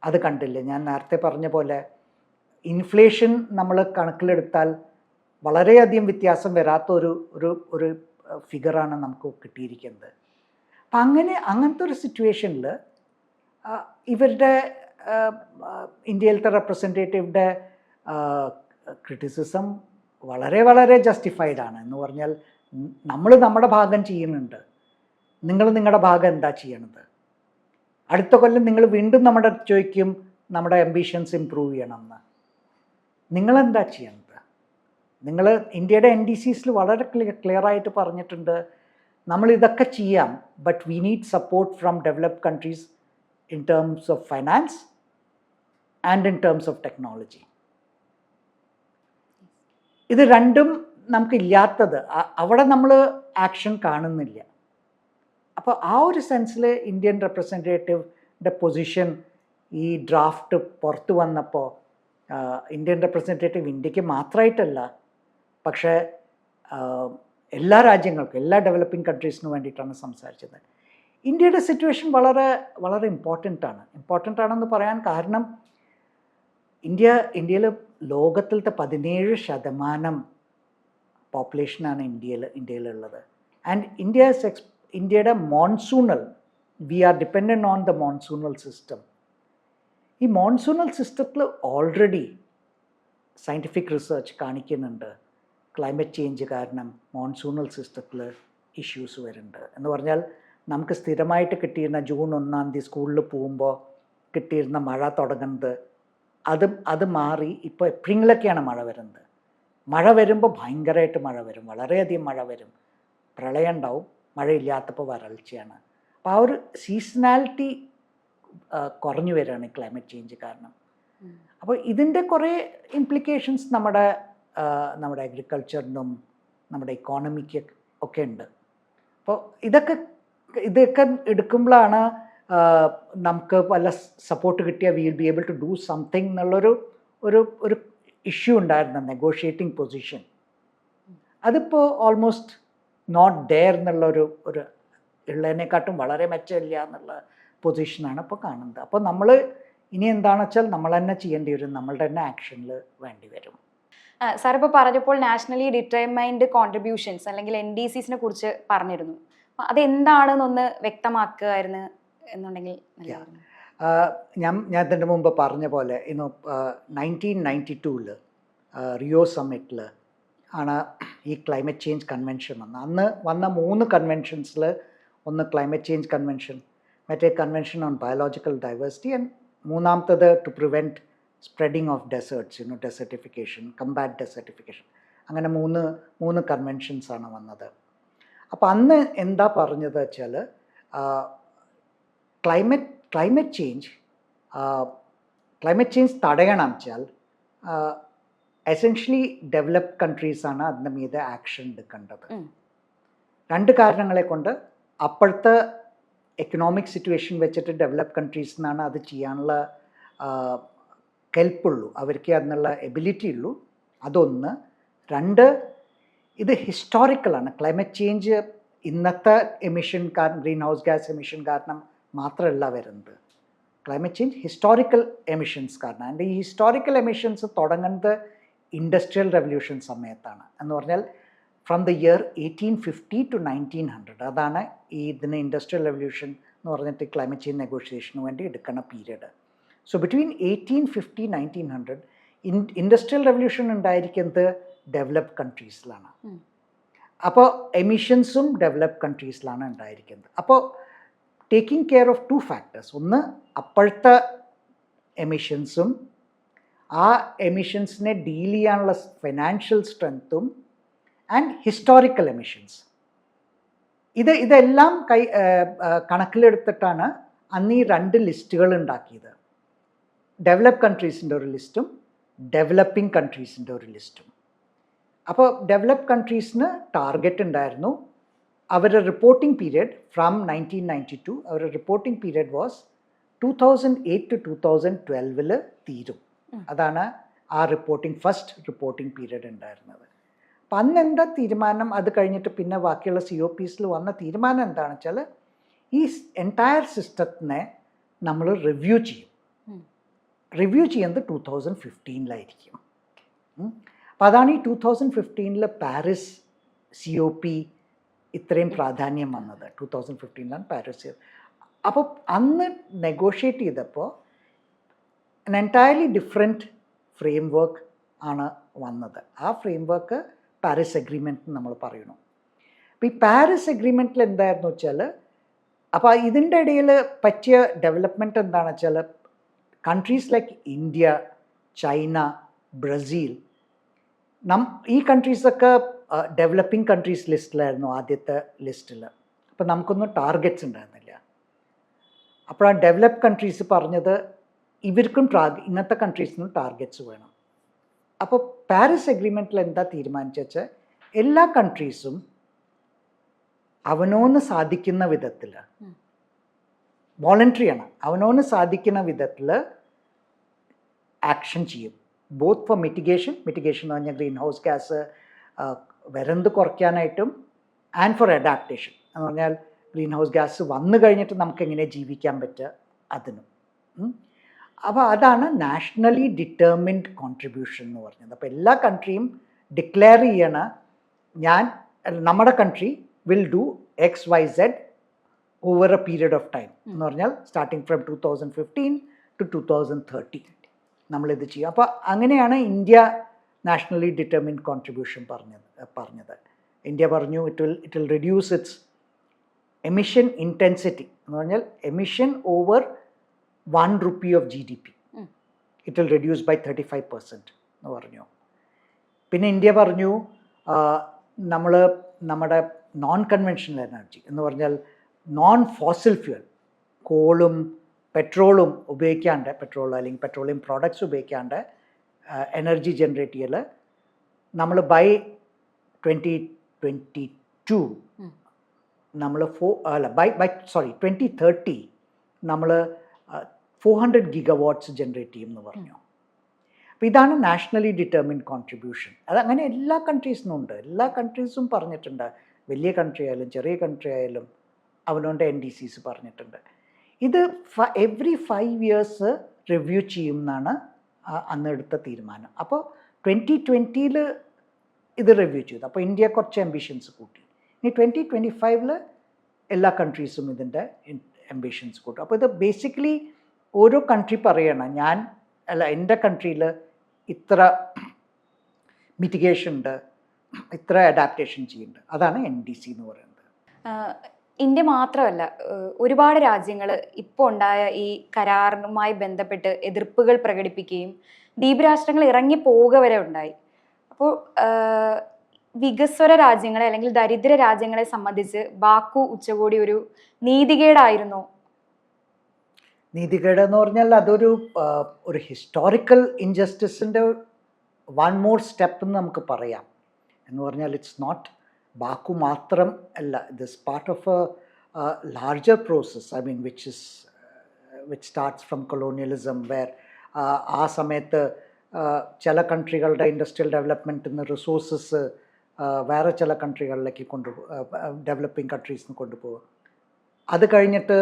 അത് കണ്ടില്ല. ഞാൻ നേരത്തെ പറഞ്ഞ പോലെ ഇൻഫ്ലേഷൻ നമ്മൾ കണക്കിലെടുത്താൽ വളരെയധികം വ്യത്യാസം വരാത്ത ഒരു ഫിഗറാണ് നമുക്ക് കിട്ടിയിരിക്കുന്നത്. അപ്പം അങ്ങനത്തെ ഒരു സിറ്റുവേഷനിൽ ഇവരുടെ ഇന്ത്യയിലത്തെ റെപ്രസെൻറ്റേറ്റീവിൻ്റെ ക്രിറ്റിസിസം വളരെ ജസ്റ്റിഫൈഡ് ആണ്. എന്ന് പറഞ്ഞാൽ നമ്മൾ നമ്മുടെ ഭാഗം ചെയ്യുന്നുണ്ട്, നിങ്ങൾ നിങ്ങളുടെ ഭാഗം എന്താ ചെയ്യണത്? അടുത്ത കൊല്ലം നിങ്ങൾ വീണ്ടും നമ്മുടെ ചോദിക്കും നമ്മുടെ ആംബിഷൻസ് ഇംപ്രൂവ് ചെയ്യണമെന്ന്. നിങ്ങളെന്താ ചെയ്യണത്? നിങ്ങൾ ഇന്ത്യയുടെ NDCsൽ വളരെ ക്ലിയറായിട്ട് പറഞ്ഞിട്ടുണ്ട്, നമ്മൾ ഇതൊക്കെ ചെയ്യാം, but we need support from developed countries in terms of finance and in terms of technology. ഇത് രണ്ടും നമുക്കില്ലാത്തത്, അവിടെ നമ്മൾ ആക്ഷൻ കാണുന്നില്ല. അപ്പോൾ ആ ഒരു സെൻസിൽ ഇന്ത്യൻ റെപ്രസെൻറ്റേറ്റീവിൻ്റെ പൊസിഷൻ ഈ ഡ്രാഫ്റ്റ് പുറത്തു വന്നപ്പോൾ ഇന്ത്യൻ റെപ്രസെൻറ്റേറ്റീവ് ഇന്ത്യക്ക് മാത്രമായിട്ടല്ല, പക്ഷേ എല്ലാ രാജ്യങ്ങൾക്കും, എല്ലാ ഡെവലപ്പിംഗ് കൺട്രീസിന് വേണ്ടിയിട്ടാണ് സംസാരിച്ചത്. ഇന്ത്യയുടെ സിറ്റുവേഷൻ വളരെ ഇമ്പോർട്ടൻ്റ് ആണെന്ന് പറയാൻ കാരണം ഇന്ത്യയിൽ ലോകത്തിലത്തെ 17% പോപ്പുലേഷനാണ് ഇന്ത്യയിലുള്ളത്. ആൻഡ് ഇന്ത്യയുടെ monsoonal, we are dependent on the monsoonal system. ഈ മോൺസൂണൽ സിസ്റ്റത്തിൽ ഓൾറെഡി സയൻറ്റിഫിക് റിസർച്ച് കാണിക്കുന്നുണ്ട് ക്ലൈമറ്റ് ചേഞ്ച് കാരണം മോൺസൂണൽ സിസ്റ്റത്തിൽ ഇഷ്യൂസ് വരുന്നുണ്ട്. എന്ന് പറഞ്ഞാൽ നമുക്ക് സ്ഥിരമായിട്ട് കിട്ടിയിരുന്ന ജൂൺ 1 സ്കൂളിൽ പോകുമ്പോൾ കിട്ടിയിരുന്ന മഴ തുടങ്ങുന്നത് അത് മാറി ഇപ്പോൾ ഏപ്രിലൊക്കെയാണ് മഴ വരുന്നത്. മഴ വരുമ്പോൾ ഭയങ്കരമായിട്ട് മഴ വരും, വളരെയധികം മഴ വരും, പ്രളയം ഉണ്ടാവും, മഴയില്ലാത്തപ്പോൾ വരൾച്ചയാണ്. അപ്പോൾ ആ ഒരു സീസണാലിറ്റി കുറഞ്ഞു വരികയാണ് ക്ലൈമറ്റ് ചേഞ്ച് കാരണം. അപ്പോൾ ഇതിൻ്റെ കുറേ ഇംപ്ലിക്കേഷൻസ് നമ്മുടെ അഗ്രികൾച്ചറിനും നമ്മുടെ ഇക്കോണമിക്ക് ഒക്കെ ഉണ്ട്. അപ്പോൾ ഇതൊക്കെ എടുക്കുമ്പോഴാണ് നമുക്ക് വല്ല സപ്പോർട്ട് കിട്ടിയാൽ we will be able to do something എന്നുള്ളൊരു ഒരു ഇഷ്യൂ ഉണ്ടായിരുന്നു, നെഗോഷിയേറ്റിംഗ് പൊസിഷൻ. അതിപ്പോൾ ഓൾമോസ്റ്റ് നോട്ട് ഡെയർ എന്നുള്ളൊരു ഉള്ളതിനെക്കാട്ടും വളരെ മെച്ചമില്ല എന്നുള്ള പൊസിഷനാണ് ഇപ്പോൾ കാണുന്നത്. അപ്പോൾ നമ്മൾ ഇനി എന്താണെന്ന് വെച്ചാൽ നമ്മൾ തന്നെ ചെയ്യേണ്ടി വരും, നമ്മളുടെ തന്നെ ആക്ഷനിൽ വേണ്ടി വരും. സാർ ഇപ്പോൾ പറഞ്ഞപ്പോൾ നാഷണലി ഡിറ്റർമൈൻഡ് കോൺട്രിബ്യൂഷൻസ് അല്ലെങ്കിൽ NDCs കുറിച്ച് പറഞ്ഞിരുന്നു. അതെന്താണെന്നൊന്ന് വ്യക്തമാക്കുമായിരുന്നു എന്നുണ്ടെങ്കിൽ. ഞാൻ ഇതിൻ്റെ മുമ്പ് പറഞ്ഞ പോലെ 1992 റിയോ സമ്മിറ്റിൽ ആണ് ഈ ക്ലൈമറ്റ് ചേഞ്ച് കൺവെൻഷൻ വന്നത്. അന്ന് വന്ന 3 കൺവെൻഷൻസിൽ ഒന്ന് ക്ലൈമറ്റ് ചേഞ്ച് കൺവെൻഷൻ, മറ്റേ convention on biological diversity, and മൂന്നാമത്തത് to prevent spreading of deserts, desertification, combat desertification. അങ്ങനെ മൂന്ന് കൺവെൻഷൻസാണ് വന്നത്. അപ്പോൾ അന്ന് എന്താ പറഞ്ഞത് വെച്ചാൽ ക്ലൈമറ്റ് ചേഞ്ച് തടയണം വെച്ചാൽ എസെൻഷ്യലി ഡെവലപ്ഡ് കൺട്രീസാണ് അതിൻ്റെ മീതെ ആക്ഷൻ എടുക്കേണ്ടത്. 2 കാരണങ്ങളെ കൊണ്ട്. അപ്പോഴത്തെ എക്കണോമിക് സിറ്റുവേഷൻ വെച്ചിട്ട് ഡെവലപ്ഡ് കൺട്രീസിനാണ് അത് ചെയ്യാനുള്ള കെൽപ്പുള്ളൂ, അവർക്ക് അതിനുള്ള എബിലിറ്റി ഉള്ളൂ. അതൊന്ന്. 2, ഇത് ഹിസ്റ്റോറിക്കലാണ്. ക്ലൈമറ്റ് ചേഞ്ച് ഇന്നത്തെ എമിഷൻ കാരണം, ഗ്രീൻ ഹൗസ് ഗ്യാസ് എമിഷൻ കാരണം മാത്രമല്ല വരുന്നത്. ക്ലൈമറ്റ് ചേഞ്ച് ഹിസ്റ്റോറിക്കൽ എമിഷൻസ് കാരണം. ആൻഡ് ഈ ഹിസ്റ്റോറിക്കൽ എമിഷൻസ് തുടങ്ങുന്നത് ഇൻഡസ്ട്രിയൽ റെവല്യൂഷൻ സമയത്താണ്. എന്ന് പറഞ്ഞാൽ ഫ്രം ദ ഇയർ 1850 to 1900, അതാണ് ഈ ഇതിന് ഇൻഡസ്ട്രിയൽ റെവല്യൂഷൻ എന്ന് പറഞ്ഞിട്ട് ക്ലൈമറ്റ് ചേഞ്ച് നെഗോഷിയേഷന് വേണ്ടി എടുക്കുന്ന period. So between 1850-1900 industrial revolution ഉണ്ടായിരിക്കുന്നത് ഡെവലപ്ഡ് കൺട്രീസിലാണ്. അപ്പോൾ എമിഷൻസും ഡെവലപ്ഡ് കൺട്രീസിലാണ് ഉണ്ടായിരിക്കുന്നത്. അപ്പോൾ ടേക്കിംഗ് കെയർ ഓഫ് 2 ഫാക്ടേഴ്സ്. ഒന്ന്, അപ്പോഴത്തെ എമിഷൻസും ആ എമിഷൻസിനെ ഡീൽ ചെയ്യാനുള്ള ഫിനാൻഷ്യൽ സ്ട്രെങ്ത്തും, ആൻഡ് ഹിസ്റ്റോറിക്കൽ എമിഷൻസ്. ഇതെല്ലാം കണക്കിലെടുത്തിട്ടാണ് അന്ന് ഈ 2 ലിസ്റ്റുകൾ ഉണ്ടാക്കിയത്. ഡെവലപ്ഡ് കൺട്രീസിൻ്റെ ഒരു ലിസ്റ്റും ഡെവലപ്പിംഗ് കൺട്രീസിൻ്റെ ഒരു ലിസ്റ്റും. അപ്പോൾ ഡെവലപ്ഡ് കൺട്രീസിന് ടാർഗറ്റ് ഉണ്ടായിരുന്നു. അവരുടെ റിപ്പോർട്ടിംഗ് പീരിയഡ് ഫ്രം 1992, അവരുടെ റിപ്പോർട്ടിംഗ് പീരിയഡ് വാസ് 2008 to 2012 തീരും. അതാണ് ആ ഫസ്റ്റ് റിപ്പോർട്ടിംഗ് പീരിയഡ് ഉണ്ടായിരുന്നത്. അപ്പം അന്ന് എന്താ തീരുമാനം? അത് കഴിഞ്ഞിട്ട് പിന്നെ ബാക്കിയുള്ള COPsൽ വന്ന തീരുമാനം എന്താണെന്ന് വെച്ചാൽ ഈ എൻറ്റയർ സിസ്റ്റത്തിനെ നമ്മൾ റിവ്യൂ ചെയ്യും. റിവ്യൂ ചെയ്യുന്നത് 2015 അപ്പോൾ അതാണ് ഈ 2015 പാരീസ് COP ഇത്രയും പ്രാധാന്യം വന്നത്. 2015 പാരീസ്. അപ്പോൾ അന്ന് നെഗോഷിയേറ്റ് ചെയ്തപ്പോൾ എൻറ്റയർലി ഡിഫറെൻറ്റ് ഫ്രെയിം വർക്ക് ആണ് വന്നത്. ആ ഫ്രെയിം വർക്ക് പാരീസ് അഗ്രിമെൻറ്റ് നമ്മൾ പറയുന്നു. അപ്പോൾ ഈ പാരീസ് അഗ്രിമെൻറ്റിൽ എന്തായിരുന്നു വെച്ചാൽ, അപ്പോൾ ഇതിൻ്റെ ഇടയിൽ പറ്റിയ ഡെവലപ്മെൻറ്റ് എന്താണെന്ന് വെച്ചാൽ, countries like India, China, Brazil, ഈ കൺട്രീസൊക്കെ ഡെവലപ്പിംഗ് കൺട്രീസ് ലിസ്റ്റിലായിരുന്നു ആദ്യത്തെ ലിസ്റ്റിൽ. അപ്പോൾ നമുക്കൊന്നും ടാർഗറ്റ്സ് ഉണ്ടായിരുന്നില്ല. അപ്പോൾ ആ ഡെവലപ്ഡ് കൺട്രീസ് പറഞ്ഞത് ഇവർക്കും ഇന്നത്തെ കൺട്രീസിനും ടാർഗറ്റ്സ് വേണം. അപ്പോൾ പാരീസ് അഗ്രിമെൻറ്റിൽ എന്താ തീരുമാനിച്ചു വെച്ചാൽ, എല്ലാ കൺട്രീസും അവനോന്ന് സാധിക്കുന്ന വിധത്തിൽ, വോളണ്ടറിയാണ്, അവനോന്ന് സാധിക്കുന്ന വിധത്തിൽ ആക്ഷൻ ചെയ്യും. ബോത്ത് ഫോർ മിറ്റിഗേഷൻ എന്ന് പറഞ്ഞാൽ ഗ്രീൻ ഹൗസ് ഗ്യാസ് വരുന്നത് കുറയ്ക്കാനായിട്ടും, ആൻഡ് ഫോർ അഡാപ്റ്റേഷൻ എന്ന് പറഞ്ഞാൽ ഗ്രീൻ ഹൗസ് ഗ്യാസ് വന്നു കഴിഞ്ഞിട്ട് നമുക്ക് എങ്ങനെ ജീവിക്കാൻ പറ്റുക അതിനും. അപ്പോൾ അതാണ് നാഷണലി ഡിറ്റർമിൻഡ് കോൺട്രിബ്യൂഷൻ എന്ന് പറഞ്ഞത്. അപ്പോൾ എല്ലാ കൺട്രിയും ഡിക്ലെയർ ചെയ്യണ, നമ്മുടെ country will do XYZ over A period of time എന്ന് പറഞ്ഞാൽ സ്റ്റാർട്ടിങ് ഫ്രം 2015 ടു 2030 നമ്മളിത് ചെയ്യും. അപ്പോൾ അങ്ങനെയാണ് ഇന്ത്യ നാഷണലി ഡിറ്റർമിൻഡ് കോൺട്രിബ്യൂഷൻ പറഞ്ഞത്. ഇന്ത്യ പറഞ്ഞു it will reduce its emission intensity എന്ന് പറഞ്ഞാൽ emission over 1 rupee of GDP it will reduce by 35% എന്ന് പറഞ്ഞു. പിന്നെ ഇന്ത്യ പറഞ്ഞു നമ്മൾ നമ്മുടെ നോൺ കൺവെൻഷണൽ എനർജി എന്ന് പറഞ്ഞാൽ നോൺ ഫോസിൽ ഫ്യൂൽ, കോളും പെട്രോളും ഉപയോഗിക്കാണ്ട്, പെട്രോൾ അല്ലെങ്കിൽ പെട്രോളിയം പ്രോഡക്ട്സ് ഉപയോഗിക്കാണ്ട് എനർജി ജനറേറ്റ് ചെയ്യൽ നമ്മൾ ബൈ 2022 നമ്മൾ 2030 നമ്മൾ 400 GW ജനറേറ്റ് ചെയ്യും എന്ന് പറഞ്ഞു. അപ്പോൾ ഇതാണ് നാഷണലി ഡിറ്റർമിൻഡ് കോൺട്രിബ്യൂഷൻ. അതങ്ങനെ എല്ലാ കൺട്രീസിനും ഉണ്ട്. എല്ലാ കൺട്രീസും പറഞ്ഞിട്ടുണ്ട്. വലിയ കൺട്രി ആയാലും ചെറിയ കൺട്രി ആയാലും അവനവൻ്റെ NDCs പറഞ്ഞിട്ടുണ്ട്. ഇത് എവറി 5 years റിവ്യൂ ചെയ്യും എന്നാണ് അന്നെടുത്ത തീരുമാനം. അപ്പോൾ 2020 ഇത് റിവ്യൂ ചെയ്തു. അപ്പോൾ ഇന്ത്യ കുറച്ച് ആംബിഷൻസ് കൂട്ടി. ഇനി 2025 എല്ലാ കൺട്രീസും ഇതിൻ്റെ ആംബിഷൻസ് കൂട്ടും. അപ്പോൾ ഇത് ബേസിക്കലി ഓരോ കൺട്രി പറയണം, എൻ്റെ കൺട്രിയിൽ ഇത്ര മിറ്റിഗേഷൻ ഉണ്ട്, ഇത്ര അഡാപ്റ്റേഷൻ ചെയ്യുന്നുണ്ട്. അതാണ് NDC എന്ന് പറയുന്നത്. ഇന്ത്യ മാത്രമല്ല, ഒരുപാട് രാജ്യങ്ങൾ ഇപ്പോൾ ഉണ്ടായ ഈ കരാറിനുമായി ബന്ധപ്പെട്ട് എതിർപ്പുകൾ പ്രകടിപ്പിക്കുകയും ദ്വീപ് രാഷ്ട്രങ്ങൾ ഇറങ്ങി പോവുക വരെ ഉണ്ടായി. അപ്പോൾ വികസ്വര രാജ്യങ്ങളെ അല്ലെങ്കിൽ ദരിദ്ര രാജ്യങ്ങളെ സംബന്ധിച്ച് ബാക്കു ഉച്ചകോടി ഒരു നീതികേടായിരുന്നു. നീതികേട് എന്ന് പറഞ്ഞാൽ അതൊരു ഹിസ്റ്റോറിക്കൽ ഇൻജസ്റ്റിസിൻ്റെ 1 more സ്റ്റെപ്പ് എന്ന് നമുക്ക് പറയാം. എന്ന് പറഞ്ഞാൽ ഇറ്റ്സ് നോട്ട് ബാക്കു മാത്രം അല്ല, this part of a larger process, I mean which starts from colonialism, where ആ സമയത്ത് ചില കൺട്രികളുടെ ഇൻഡസ്ട്രിയൽ ഡെവലപ്മെൻറ്റിൽ നിന്ന് റിസോഴ്സസ് വേറെ ചില കൺട്രികളിലേക്ക് ഡെവലപ്പിംഗ് കൺട്രീസിന് കൊണ്ടുപോകും. അത് കഴിഞ്ഞിട്ട്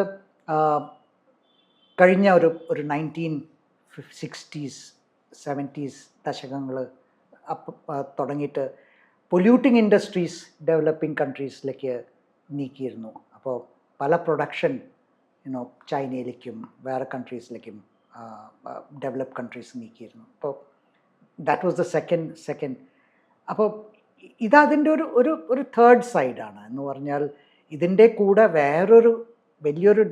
കഴിഞ്ഞ ഒരു 1960s 70s ദശകങ്ങൾ തുടങ്ങിയിട്ട് പൊല്യൂട്ടിംഗ് ഇൻഡസ്ട്രീസ് ഡെവലപ്പിംഗ് കൺട്രീസിലേക്ക് നീക്കിയിരുന്നു. അപ്പോൾ പല പ്രൊഡക്ഷൻ ചൈനയിലേക്കും വേറെ കൺട്രീസിലേക്കും ഡെവലപ്പ് കൺട്രീസ് നീക്കിയിരുന്നു. അപ്പോൾ ദാറ്റ് വാസ് ദ സെക്കൻഡ്. അപ്പോൾ ഇതതിൻ്റെ ഒരു തേർഡ് സൈഡാണ്. എന്ന് പറഞ്ഞാൽ ഇതിൻ്റെ കൂടെ വേറൊരു വലിയൊരു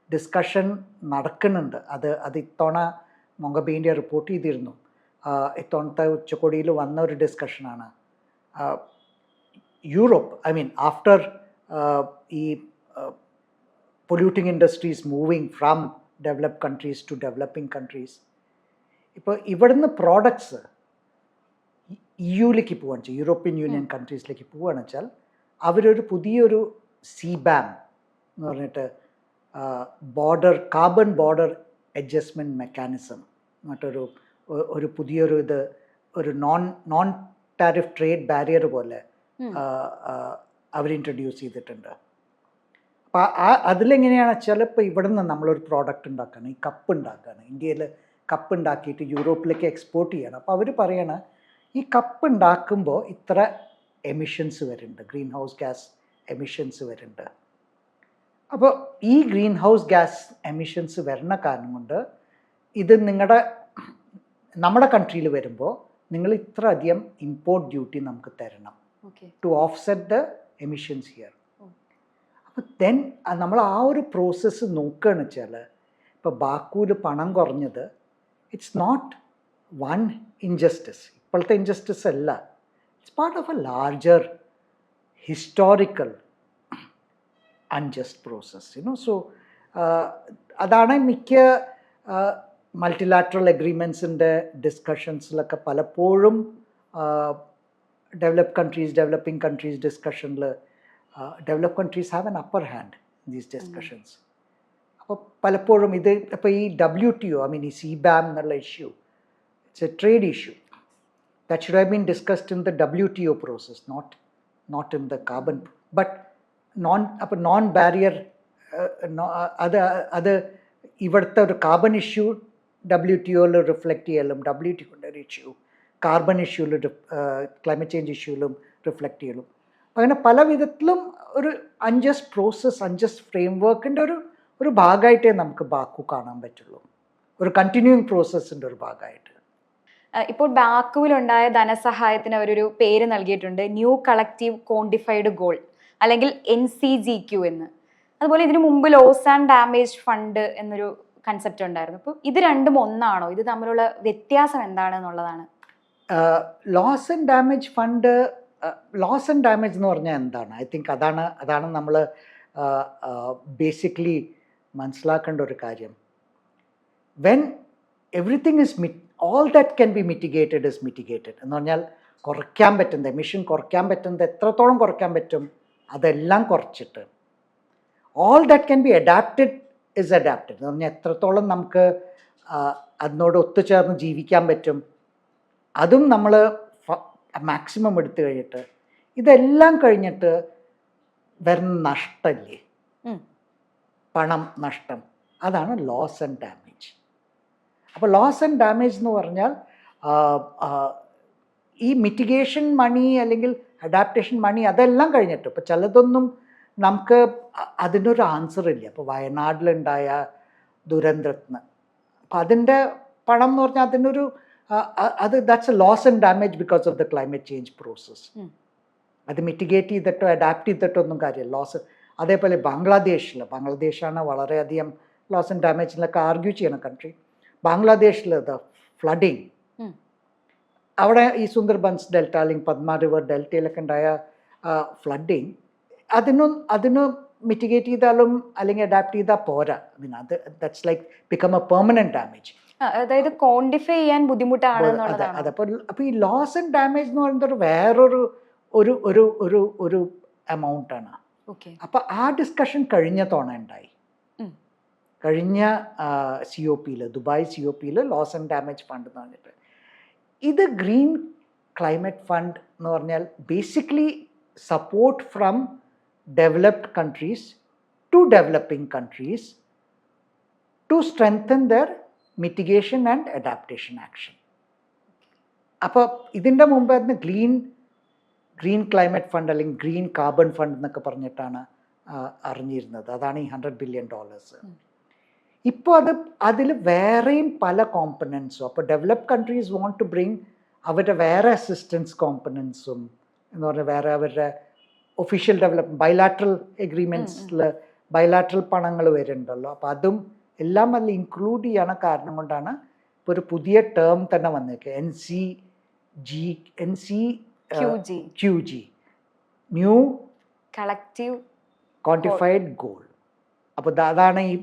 ഡിസ്കഷൻ നടക്കുന്നുണ്ട്. അത് ഇത്തവണ മൊങ്കബേൻഡിയ റിപ്പോർട്ട് ചെയ്തിരുന്നു. ഇത്തവണത്തെ ഉച്ചകോടിയിൽ വന്ന ഒരു ഡിസ്കഷനാണ്. യൂറോപ്പ്, ഐ മീൻ ആഫ്റ്റർ ഈ polluting industries moving from developed countries to developing countries, ഇപ്പോൾ ഇവിടുന്ന് പ്രോഡക്ട്സ് EUയിലേക്ക് പോവുകയാണെന്ന് വെച്ചാൽ, യൂറോപ്യൻ യൂണിയൻ കൺട്രീസിലേക്ക് പോവുകയാണെന്ന് വെച്ചാൽ അവരൊരു പുതിയൊരു CBAM എന്ന് പറഞ്ഞിട്ട് കാർബൺ ബോർഡർ അഡ്ജസ്റ്റ്മെൻറ്റ് മെക്കാനിസം മറ്റൊരു പുതിയൊരു ഒരു നോൺ ടാരിഫ് ട്രേഡ് ബാരിയർ പോലെ അവർ ഇൻട്രൊഡ്യൂസ് ചെയ്തിട്ടുണ്ട്. അപ്പോൾ അതിലെങ്ങനെയാണെന്ന് വെച്ചാൽ ഇപ്പോൾ ഇവിടെ നിന്ന് നമ്മളൊരു പ്രോഡക്റ്റ് ഉണ്ടാക്കുകയാണ്, ഈ കപ്പ് ഉണ്ടാക്കുകയാണ്, ഇന്ത്യയിൽ കപ്പ് ഉണ്ടാക്കിയിട്ട് യൂറോപ്പിലേക്ക് എക്സ്പോർട്ട് ചെയ്യണം. അപ്പോൾ അവർ പറയണ ഈ കപ്പ് ഉണ്ടാക്കുമ്പോൾ ഇത്ര എമിഷൻസ് വരുന്നുണ്ട്, ഗ്രീൻ ഹൗസ് ഗ്യാസ് എമിഷൻസ് വരുന്നുണ്ട്. അപ്പോൾ ഈ ഗ്രീൻ ഹൗസ് ഗ്യാസ് എമിഷൻസ് വരുന്ന കാരണം കൊണ്ട് ഇത് നമ്മുടെ കൺട്രിയിൽ വരുമ്പോൾ നിങ്ങൾ ഇത്ര അധികം ഇമ്പോർട്ട് ഡ്യൂട്ടി നമുക്ക് തരണം to offset the emissions here. അപ്പോൾ ദെൻ നമ്മൾ ആ ഒരു പ്രോസസ്സ് നോക്കുകയാണെന്ന് വെച്ചാൽ ഇപ്പോൾ ബാക്കുവിൽ പണം കുറഞ്ഞത് ഇറ്റ്സ് നോട്ട് വൺ ഇൻജസ്റ്റിസ്, ഇപ്പോഴത്തെ ഇൻജസ്റ്റിസ് അല്ല, it's part of a larger historical unjust process. So അതാണ് മിക്ക മൾട്ടിലാറ്ററൽ അഗ്രിമെൻറ്റ്സിൻ്റെ ഡിസ്കഷൻസിലൊക്കെ പലപ്പോഴും ഡെവലപ്പിംഗ് കൺട്രീസ് ഡിസ്കഷനിൽ develop countries have an upper hand in these discussions. അപ്പോൾ പലപ്പോഴും ഇപ്പോൾ ഈ WTO, ഐ മീൻ ഈ CBAM എന്നുള്ള issue, it's A trade issue that should have been discussed in the WTO process, not in the carbon. But non barrier അത് ഇവിടുത്തെ ഒരു കാർബൺ ഇഷ്യൂ WTOയിൽ റിഫ്ലക്റ്റ് ചെയ്യലും, WTOയുടെ ഒരു ഇഷ്യൂ കാർബൺ ഇഷ്യൂവിൽ ക്ലൈമറ്റ് ചേഞ്ച് ഇഷ്യൂവിലും റിഫ്ലക്റ്റ് ചെയ്യലും. അങ്ങനെ പല വിധത്തിലും ഒരു അൺജസ്റ്റ് പ്രോസസ്, അൺജസ്റ്റ് ഫ്രെയിം വർക്കിൻ്റെ ഒരു ഭാഗമായിട്ടേ നമുക്ക് ബാക്കു കാണാൻ പറ്റുള്ളൂ. ഒരു കണ്ടിന്യൂയിങ് പ്രോസസ്സിൻ്റെ ഒരു ഭാഗമായിട്ട്. ഇപ്പോൾ ബാക്കുവിലുണ്ടായ ധനസഹായത്തിന് അവരൊരു പേര് നൽകിയിട്ടുണ്ട്, ന്യൂ കളക്റ്റീവ് ക്വാണ്ടിഫൈഡ് ഗോൾ അല്ലെങ്കിൽ NCGQ എന്ന്. അതുപോലെ ഇതിനു മുമ്പ് ലോസ് ആൻഡ് ഡാമേജ് ഫണ്ട് എന്നൊരു കൺസെപ്റ്റ് ഉണ്ടായിരുന്നു. അപ്പോൾ ഇത് രണ്ടും ഒന്നാണോ? ഇത് തമ്മിലുള്ള വ്യത്യാസം എന്താണെന്നുള്ളതാണ്. Loss and damage fund, loss and damage എന്ന് പറഞ്ഞാൽ എന്താണ്? ഐ തിങ്ക് അതാണ് നമ്മൾ ബേസിക്കലി മനസ്സിലാക്കേണ്ട ഒരു കാര്യം. When everything is all that can be mitigated is mitigated എന്ന് പറഞ്ഞാൽ കുറയ്ക്കാൻ പറ്റുന്നത്, എമിഷൻ കുറയ്ക്കാൻ പറ്റുന്നത് എത്രത്തോളം കുറയ്ക്കാൻ പറ്റും അതെല്ലാം കുറച്ചിട്ട് all that can be adapted is adapted എന്ന് പറഞ്ഞാൽ എത്രത്തോളം നമുക്ക് അതിനോട് ഒത്തുചേർന്ന് ജീവിക്കാൻ പറ്റും അതും നമ്മൾ മാക്സിമം എടുത്തു കഴിഞ്ഞിട്ട് ഇതെല്ലാം കഴിഞ്ഞിട്ട് വരുന്ന നഷ്ടമില്ലേ, പണം നഷ്ടം, അതാണ് ലോസ് ആൻഡ് ഡാമേജ്. അപ്പോൾ ലോസ് ആൻഡ് ഡാമേജ് എന്ന് പറഞ്ഞാൽ ഈ മിറ്റിഗേഷൻ മണി അല്ലെങ്കിൽ അഡാപ്റ്റേഷൻ മണി അതെല്ലാം കഴിഞ്ഞിട്ട് ഇപ്പോൾ ചിലതൊന്നും നമുക്ക് അതിനൊരു ആൻസർ ഇല്ല. അപ്പോൾ വയനാട്ടിലുണ്ടായ ദുരന്തത്തിന് അപ്പം അതിൻ്റെ പണം എന്ന് പറഞ്ഞാൽ അതിനൊരു that's a loss and damage because of the climate change process. അത് മിറ്റിഗേറ്റ് ചെയ്തിട്ടോ അഡാപ്റ്റ് ചെയ്തിട്ടോ ഒന്നും കാര്യമില്ല. ലോസ് അതേപോലെ ബംഗ്ലാദേശാണ് വളരെയധികം ലോസ് ആൻഡ് ഡാമേജിലൊക്കെ ആർഗ്യൂ ചെയ്യുന്ന കൺട്രി. ബംഗ്ലാദേശിൽ ഫ്ലഡിങ്, അവിടെ ഈ സുന്ദർബൻസ് ഡെൽറ്റ അല്ലെങ്കിൽ പദ്മ റിവർ ഡെൽറ്റയിലൊക്കെ ഉണ്ടായ ഫ്ലഡിങ് അതിന് മിറ്റിഗേറ്റ് ചെയ്താലും അല്ലെങ്കിൽ അഡാപ്റ്റ് ചെയ്താൽ പോരാ. That's like become A permanent damage. അതായത് ക്വാണ്ടിഫൈ ചെയ്യാൻ ബുദ്ധിമുട്ടാണ്. അതെ. അപ്പോൾ ഈ ലോസ് ആൻഡ് ഡാമേജ് എന്ന് പറയുന്നത് വേറൊരു ഒരു ഒരു ഒരു ഒരു എമൗണ്ട് ആണ്. അപ്പോൾ ആ ഡിസ്കഷൻ കഴിഞ്ഞ തവണ ഉണ്ടായി. കഴിഞ്ഞ COP Dubai COP loss and damage fund എന്ന് പറഞ്ഞിട്ട് ഇത് ഗ്രീൻ ക്ലൈമറ്റ് ഫണ്ട് എന്ന് പറഞ്ഞാൽ basically support from developed countries to developing countries to strengthen their mitigation and adaptation action. അപ്പോൾ ഇതിൻ്റെ മുമ്പ് അതിന് ഗ്രീൻ ക്ലൈമറ്റ് ഫണ്ട് അല്ലെങ്കിൽ ഗ്രീൻ കാർബൺ ഫണ്ട് എന്നൊക്കെ പറഞ്ഞിട്ടാണ് അറിഞ്ഞിരുന്നത്. അതാണ് ഈ $100 billion. ഇപ്പോൾ അതിൽ വേറെയും പല കോമ്പണൻസും. അപ്പോൾ developed countries want to bring അവരുടെ വേറെ അസിസ്റ്റൻസ് കോമ്പണൻസും എന്ന് പറഞ്ഞാൽ വേറെ അവരുടെ ഒഫീഷ്യൽ ഡെവലപ്മെൻറ്റ് ബൈലാട്രൽ എഗ്രിമെൻറ്റ്സിൽ ബൈലാട്രൽ പണങ്ങൾ വരുന്നുണ്ടല്ലോ. അപ്പോൾ അതും എല്ലാം അതിൽ ഇൻക്ലൂഡ് ചെയ്യണ കാരണം കൊണ്ടാണ് ഇപ്പോൾ ഒരു പുതിയ ടേം തന്നെ വന്നേക്കുക, NCQG, new collective quantified goal. അപ്പോൾ അതാണ് ഈ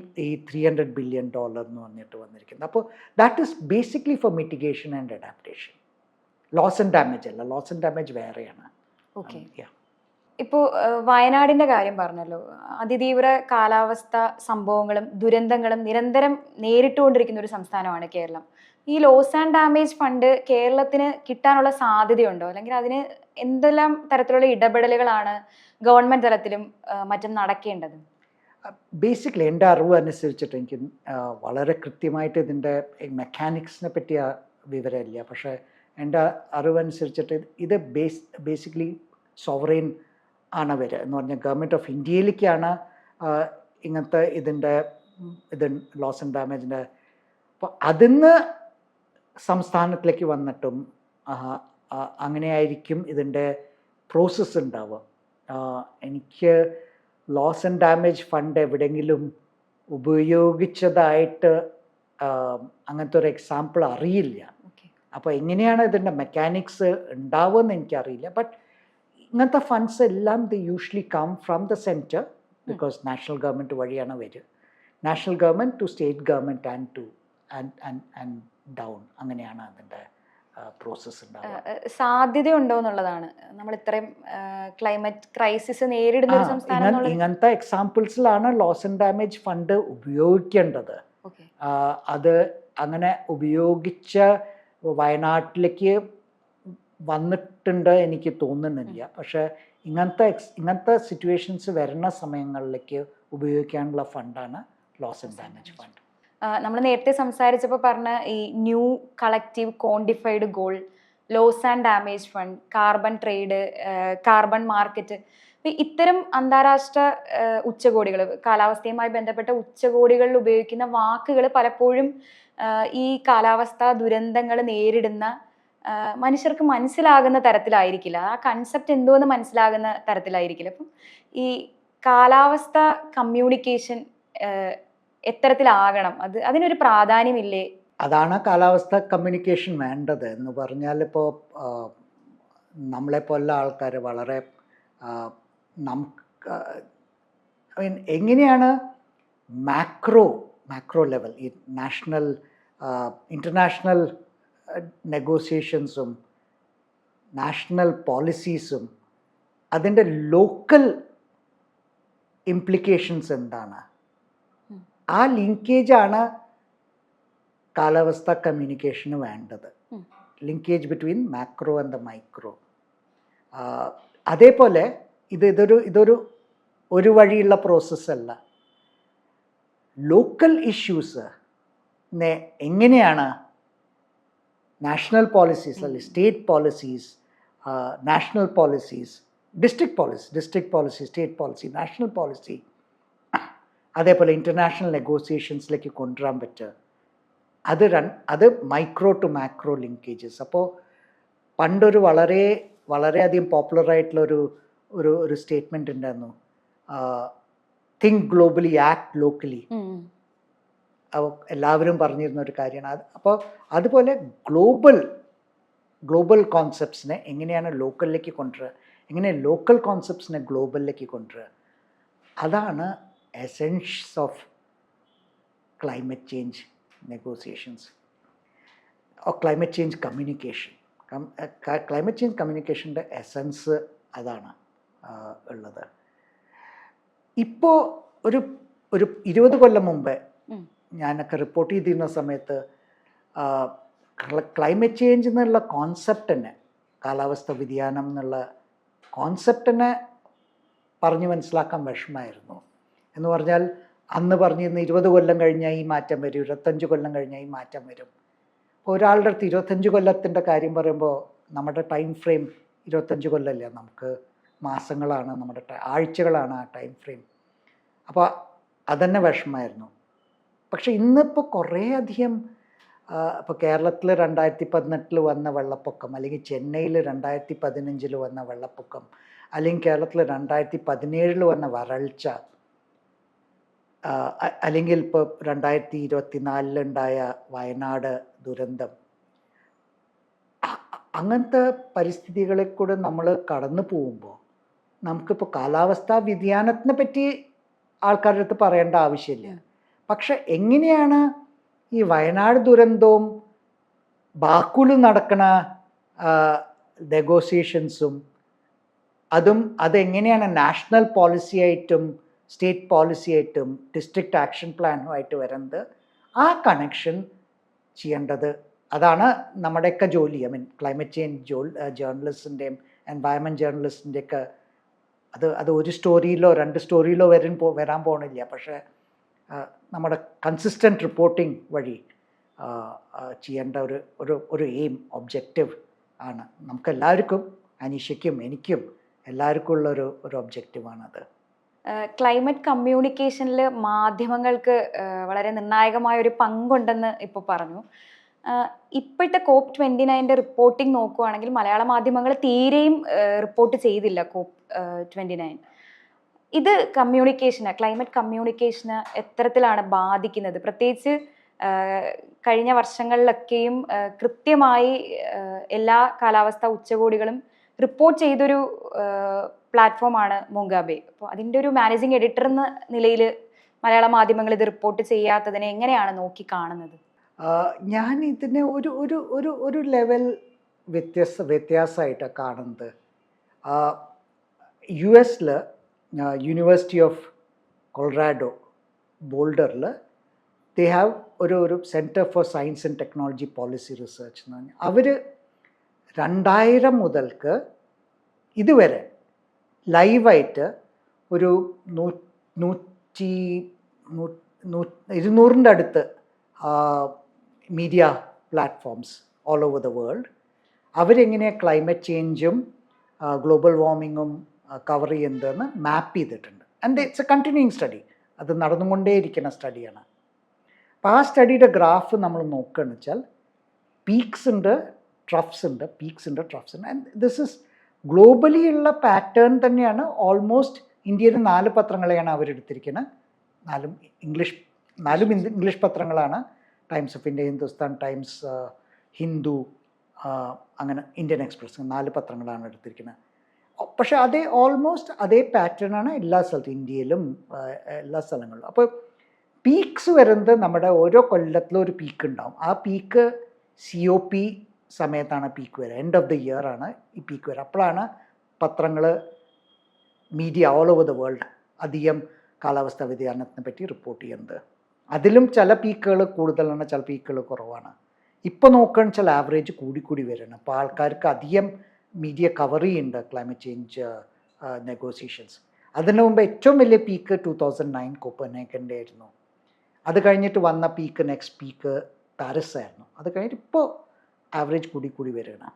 $300 billion എന്ന് പറഞ്ഞിട്ട് വന്നിരിക്കുന്നത്. അപ്പോൾ that is basically for mitigation and adaptation. Loss and damage അല്ല, ലോസ് ആൻഡ് ഡാമേജ് വേറെയാണ്. ഓക്കെ. ഇപ്പോൾ വയനാടിൻ്റെ കാര്യം പറഞ്ഞല്ലോ. അതിതീവ്ര കാലാവസ്ഥ സംഭവങ്ങളും ദുരന്തങ്ങളും നിരന്തരം നേരിട്ടുകൊണ്ടിരിക്കുന്ന ഒരു സംസ്ഥാനമാണ് കേരളം. ഈ ലോസ് ആൻഡ് ഡാമേജ് ഫണ്ട് കേരളത്തിന് കിട്ടാനുള്ള സാധ്യതയുണ്ടോ? അല്ലെങ്കിൽ അതിന് എന്തെല്ലാം തരത്തിലുള്ള ഇടപെടലുകളാണ് ഗവൺമെൻറ് തലത്തിലും മറ്റും നടക്കേണ്ടത്? ബേസിക്കലി എൻ്റെ അറിവ് അനുസരിച്ചിട്ട് എനിക്ക് വളരെ കൃത്യമായിട്ട് ഇതിൻ്റെ മെക്കാനിക്സിനെ പറ്റിയ വിവരമില്ല. പക്ഷേ എൻ്റെ അറിവനുസരിച്ചിട്ട് ഇത് ബേസിക്കലി സോവറൈൻ ആണ് വരിക എന്ന് പറഞ്ഞാൽ ഗവൺമെൻറ് ഓഫ് ഇന്ത്യയിലേക്കാണ് ഇങ്ങനത്തെ ഇത് ലോസ് ആൻഡ് ഡാമേജിൻ്റെ. അപ്പോൾ അതിന്ന് സംസ്ഥാനത്തിലേക്ക് വന്നിട്ടും അങ്ങനെയായിരിക്കും ഇതിൻ്റെ പ്രോസസ്സ് ഉണ്ടാവുക. എനിക്ക് ലോസ് ആൻഡ് ഡാമേജ് ഫണ്ട് എവിടെയെങ്കിലും ഉപയോഗിച്ചതായിട്ട് അങ്ങനത്തെ ഒരു എക്സാമ്പിൾ അറിയില്ല. അപ്പോൾ എങ്ങനെയാണ് ഇതിൻ്റെ മെക്കാനിക്സ് ഉണ്ടാവുമെന്ന് എനിക്കറിയില്ല. ബട്ട് ഇങ്ങനത്തെ ഫണ്ട്സ് എല്ലാം usually come from the centre because national government വഴിയാണ് വരിക. National government to state government and down, അങ്ങനെയാണ് അതിൻ്റെ പ്രോസസ്സ് ഉണ്ടാവുക. സാധ്യതയുണ്ടോ എന്നുള്ളതാണ്. നമ്മൾ ഇത്രയും ക്ലൈമറ്റ് ക്രൈസിസ് നേരിടുന്ന ഒരു സംസ്ഥാനം. ഇങ്ങനത്തെ എക്സാമ്പിൾസിലാണ് ലോസ് ആൻഡ് ഡാമേജ് ഫണ്ട് ഉപയോഗിക്കേണ്ടത്. അത് അങ്ങനെ ഉപയോഗിച്ച വയനാട്ടിലേക്ക് വന്നിട്ടുണ്ട് എനിക്ക് തോന്നുന്നില്ല. പക്ഷേ ഇങ്ങനത്തെ സിറ്റുവേഷൻസ് വരുന്ന സമയങ്ങളിലേക്ക് ഉപയോഗിക്കാനുള്ള ഫണ്ടാണ് ലോസ് ആൻഡ് ഡാമേജ് ഫണ്ട്. നമ്മൾ നേരത്തെ സംസാരിച്ചപ്പോൾ പറഞ്ഞ ഈ new collective quantified goal, loss and damage fund, carbon trade, carbon market, ഇത്തരം അന്താരാഷ്ട്ര ഉച്ചകോടികൾ, കാലാവസ്ഥയുമായി ബന്ധപ്പെട്ട ഉച്ചകോടികളിൽ ഉപയോഗിക്കുന്ന വാക്കുകൾ പലപ്പോഴും ഈ കാലാവസ്ഥാ ദുരന്തങ്ങൾ നേരിടുന്ന മനുഷ്യർക്ക് മനസ്സിലാകുന്ന തരത്തിലായിരിക്കില്ല. ആ കൺസെപ്റ്റ് എന്തോന്ന് മനസ്സിലാകുന്ന തരത്തിലായിരിക്കില്ല. അപ്പം ഈ കാലാവസ്ഥ കമ്മ്യൂണിക്കേഷൻ എത്തരത്തിലാകണം? അതിനൊരു പ്രാധാന്യമില്ലേ? അതാണ് കാലാവസ്ഥ കമ്മ്യൂണിക്കേഷൻ വേണ്ടത് എന്ന് പറഞ്ഞാൽ, ഇപ്പോൾ നമ്മളെപ്പോലുള്ള ആൾക്കാർ വളരെ നമുക്ക് എങ്ങനെയാണ് മാക്രോ ലെവൽ, ഈ നാഷണൽ ഇൻ്റർനാഷണൽ നെഗോസിയേഷൻസും നാഷണൽ പോളിസീസും അതിൻ്റെ ലോക്കൽ ഇംപ്ലിക്കേഷൻസ് എന്താണ്, ആ ലിങ്കേജാണ് കാലാവസ്ഥ കമ്മ്യൂണിക്കേഷന് വേണ്ടത്. Linkage between macro and the micro. അതേപോലെ ഇതൊരു ഒരു വഴിയുള്ള പ്രോസസ്സല്ല. ലോക്കൽ ഇഷ്യൂസ് എങ്ങനെയാണ് നാഷണൽ പോളിസീസ്, അല്ലെങ്കിൽ state policies, national policies, district policy, state policy, national policy, അതേപോലെ ഇൻ്റർനാഷണൽ നെഗോസിയേഷൻസിലേക്ക് കൊണ്ടുവരാൻ പറ്റുക, അത് മൈക്രോ ടു മാക്രോ ലിങ്കേജസ്. അപ്പോൾ പണ്ടൊരു വളരെയധികം പോപ്പുലറായിട്ടുള്ളൊരു ഒരു സ്റ്റേറ്റ്മെൻറ്റ് ഉണ്ടായിരുന്നു, തിങ്ക് ഗ്ലോബലി ആക്ട് ലോക്കലി. എല്ലാവരും പറഞ്ഞിരുന്ന ഒരു കാര്യമാണ്. അപ്പോൾ അതുപോലെ ഗ്ലോബൽ കോൺസെപ്റ്റ്സിനെ എങ്ങനെയാണ് ലോക്കലിലേക്ക് കൊണ്ടുവരിക, എങ്ങനെ ലോക്കൽ കോൺസെപ്റ്റ്സിനെ ഗ്ലോബലിലേക്ക് കൊണ്ടുവരിക, അതാണ് essentials of climate change negotiations or climate change communication. Climate change കമ്മ്യൂണിക്കേഷൻ്റെ എസൻസ് അതാണ് ഉള്ളത്. ഇപ്പോൾ ഒരു 20 കൊല്ലം മുമ്പ് ഞാനൊക്കെ റിപ്പോർട്ട് ചെയ്തിരുന്ന സമയത്ത് ക്ലൈമറ്റ് ചേഞ്ച് എന്നുള്ള കോൺസെപ്റ്റ് തന്നെ, കാലാവസ്ഥ വ്യതിയാനം എന്നുള്ള കോൺസെപ്റ്റ് തന്നെ പറഞ്ഞ് മനസ്സിലാക്കാൻ വിഷമമായിരുന്നു. എന്ന് പറഞ്ഞാൽ അന്ന് പറഞ്ഞിരുന്ന 20 കൊല്ലം കഴിഞ്ഞാൽ ഈ മാറ്റം വരും, 25 കൊല്ലം കഴിഞ്ഞാൽ ഈ മാറ്റം വരും. അപ്പോൾ ഒരാളുടെ അടുത്ത് 25 കൊല്ലത്തിൻ്റെ കാര്യം പറയുമ്പോൾ നമ്മുടെ ടൈം ഫ്രെയിം 25 കൊല്ലമല്ല, നമുക്ക് മാസങ്ങളാണ്, നമ്മുടെ ആഴ്ചകളാണ് ആ ടൈം ഫ്രെയിം. അപ്പോൾ അതന്നെ വിഷമമായിരുന്നു. പക്ഷെ ഇന്നിപ്പോൾ കുറേയധികം, ഇപ്പോൾ കേരളത്തിൽ 2018 വന്ന വെള്ളപ്പൊക്കം, അല്ലെങ്കിൽ ചെന്നൈയിൽ 2015 വന്ന വെള്ളപ്പൊക്കം, അല്ലെങ്കിൽ കേരളത്തിൽ 2017 വന്ന വരൾച്ച, അല്ലെങ്കിൽ ഇപ്പോൾ 2024 വയനാട് ദുരന്തം, അങ്ങനത്തെ പരിസ്ഥിതികളെ കൂടെ നമ്മൾ കടന്നു പോകുമ്പോൾ നമുക്കിപ്പോൾ കാലാവസ്ഥാ വ്യതിയാനത്തിനെ പറ്റി ആൾക്കാരുടെ അടുത്ത് പറയേണ്ട ആവശ്യമില്ല. പക്ഷെ എങ്ങനെയാണ് ഈ വയനാട് ദുരന്തവും ബാക്കുല് നടക്കുന്ന നെഗോസിയേഷൻസും അതെങ്ങനെയാണ് നാഷണൽ പോളിസി ആയിട്ടും സ്റ്റേറ്റ് പോളിസി ആയിട്ടും ഡിസ്ട്രിക്റ്റ് ആക്ഷൻ പ്ലാനുമായിട്ട് വരുന്നത്, ആ കണക്ഷൻ ചെയ്യേണ്ടത് അതാണ് നമ്മുടെയൊക്കെ ജോലി. ക്ലൈമറ്റ് ചേഞ്ച് ജേർണലിസ്റ്റിൻ്റെയും എൻവയൺമെൻറ്റ് ജേർണലിസ്റ്റിൻ്റെയൊക്കെ അത് ഒരു സ്റ്റോറിയിലോ 2 സ്റ്റോറിയിലോ വരാൻ പോകണില്ല. പക്ഷേ നമ്മുടെ കൺസിസ്റ്റൻറ്റ് റിപ്പോർട്ടിംഗ് വഴി ചെയ്യേണ്ട ഒരു എയിം, ഒബ്ജക്റ്റീവ് ആണ്. നമുക്കെല്ലാവർക്കും, അനീഷയ്ക്കും എനിക്കും എല്ലാവർക്കും ഉള്ള ഒരു ഒബ്ജക്റ്റീവാണത്. ക്ലൈമറ്റ് കമ്മ്യൂണിക്കേഷനിൽ മാധ്യമങ്ങൾക്ക് വളരെ നിർണായകമായ ഒരു പങ്കുണ്ടെന്ന് ഇപ്പോൾ പറഞ്ഞു. ഇപ്പോഴത്തെ COP29 റിപ്പോർട്ടിംഗ് നോക്കുകയാണെങ്കിൽ മലയാള മാധ്യമങ്ങൾ തീരെയും റിപ്പോർട്ട് ചെയ്തില്ല COP29. ഇത് ക്ലൈമറ്റ് കമ്മ്യൂണിക്കേഷന് എത്തരത്തിലാണ് ബാധിക്കുന്നത്? പ്രത്യേകിച്ച് കഴിഞ്ഞ വർഷങ്ങളിലൊക്കെയും കൃത്യമായി എല്ലാ കാലാവസ്ഥാ ഉച്ചകോടികളും റിപ്പോർട്ട് ചെയ്തൊരു പ്ലാറ്റ്ഫോമാണ് മൂങ്കാബേ. അപ്പോൾ അതിൻ്റെ ഒരു മാനേജിങ് എഡിറ്റർ എന്ന നിലയിൽ മലയാള മാധ്യമങ്ങൾ ഇത് റിപ്പോർട്ട് ചെയ്യാത്തതിനെ എങ്ങനെയാണ് നോക്കി കാണുന്നത്? ഞാൻ ഇതിനെ ഒരു ലെവൽ വ്യത്യാസമായിട്ടാണ് കാണുന്നത്. US യൂണിവേഴ്സിറ്റി ഓഫ് കൊളറാഡോ ബോൾഡറിൽ ദേ ഹാവ് ഒരു centre for science and technology policy research എന്ന് പറഞ്ഞാൽ അവർ 2000 മുതൽക്ക് ഇതുവരെ ലൈവായിട്ട് ഒരു 200 അടുത്ത് media platforms all over the world അവരെങ്ങനെയാണ് ക്ലൈമറ്റ് ചേഞ്ചും ഗ്ലോബൽ വാർമിങ്ങും കവർ ചെയ്യുന്നതെന്ന് മാപ്പ് ചെയ്തിട്ടുണ്ട്. And it's A continuing study, അത് നടന്നുകൊണ്ടേയിരിക്കുന്ന സ്റ്റഡിയാണ്. അപ്പോൾ ആ സ്റ്റഡിയുടെ ഗ്രാഫ് നമ്മൾ നോക്കുകയെന്ന് വെച്ചാൽ പീക്സ് ഉണ്ട്, ട്രഫ്സ് ഉണ്ട്, പീക്സ് ഉണ്ട്, ട്രഫ്സ് ഉണ്ട്. ആൻഡ് ദിസ് ഇസ് ഗ്ലോബലി ഉള്ള പാറ്റേൺ തന്നെയാണ്. ഓൾമോസ്റ്റ് ഇന്ത്യയിൽ 4 പത്രങ്ങളെയാണ് അവരെടുത്തിരിക്കുന്നത്. 4 ഇംഗ്ലീഷ് പത്രങ്ങളാണ്. Times of India, Hindustan Times, Hindu, അങ്ങനെ ഇന്ത്യൻ എക്സ്പ്രസ്, 4 പത്രങ്ങളാണ് എടുത്തിരിക്കുന്നത്. പക്ഷേ ഓൾമോസ്റ്റ് അതേ പാറ്റേണാണ് എല്ലാ സ്ഥലത്തും, ഇന്ത്യയിലും എല്ലാ സ്ഥലങ്ങളിലും. അപ്പോൾ പീക്സ് വരുന്നത് നമ്മുടെ ഓരോ കൊല്ലത്തിലും ഒരു പീക്ക് ഉണ്ടാവും. ആ പീക്ക് COP സമയത്താണ് പീക്ക് വരിക. എൻഡ് ഓഫ് ദ ഇയർ ആണ് ഈ പീക്ക് വരിക. അപ്പോഴാണ് പത്രങ്ങൾ, media all over the world അധികം കാലാവസ്ഥാ വ്യതിയാനത്തിനെ പറ്റി റിപ്പോർട്ട് ചെയ്യുന്നത്. അതിലും ചില പീക്കുകൾ കൂടുതലാണ്, ചില പീക്കുകൾ കുറവാണ്. ഇപ്പോൾ നോക്കുകയാണെന്ന് വെച്ചാൽ ആവറേജ് കൂടി വരണം. അപ്പോൾ ആൾക്കാർക്ക് അധികം മീഡിയ കവർ ചെയ്യുന്നുണ്ട് ക്ലൈമറ്റ് ചേഞ്ച് നെഗോസിയേഷൻസ്. അതിന് മുമ്പ് ഏറ്റവും വലിയ പീക്ക് 2009 കോപ്പൻഹേഗൻ്റെ ആയിരുന്നു. അത് കഴിഞ്ഞിട്ട് വന്ന പീക്ക്, നെക്സ്റ്റ് പീക്ക് പാരീസ് ആയിരുന്നു. അത് കഴിഞ്ഞിട്ട് ഇപ്പോൾ ആവറേജ് കൂടി വരികയാണ്.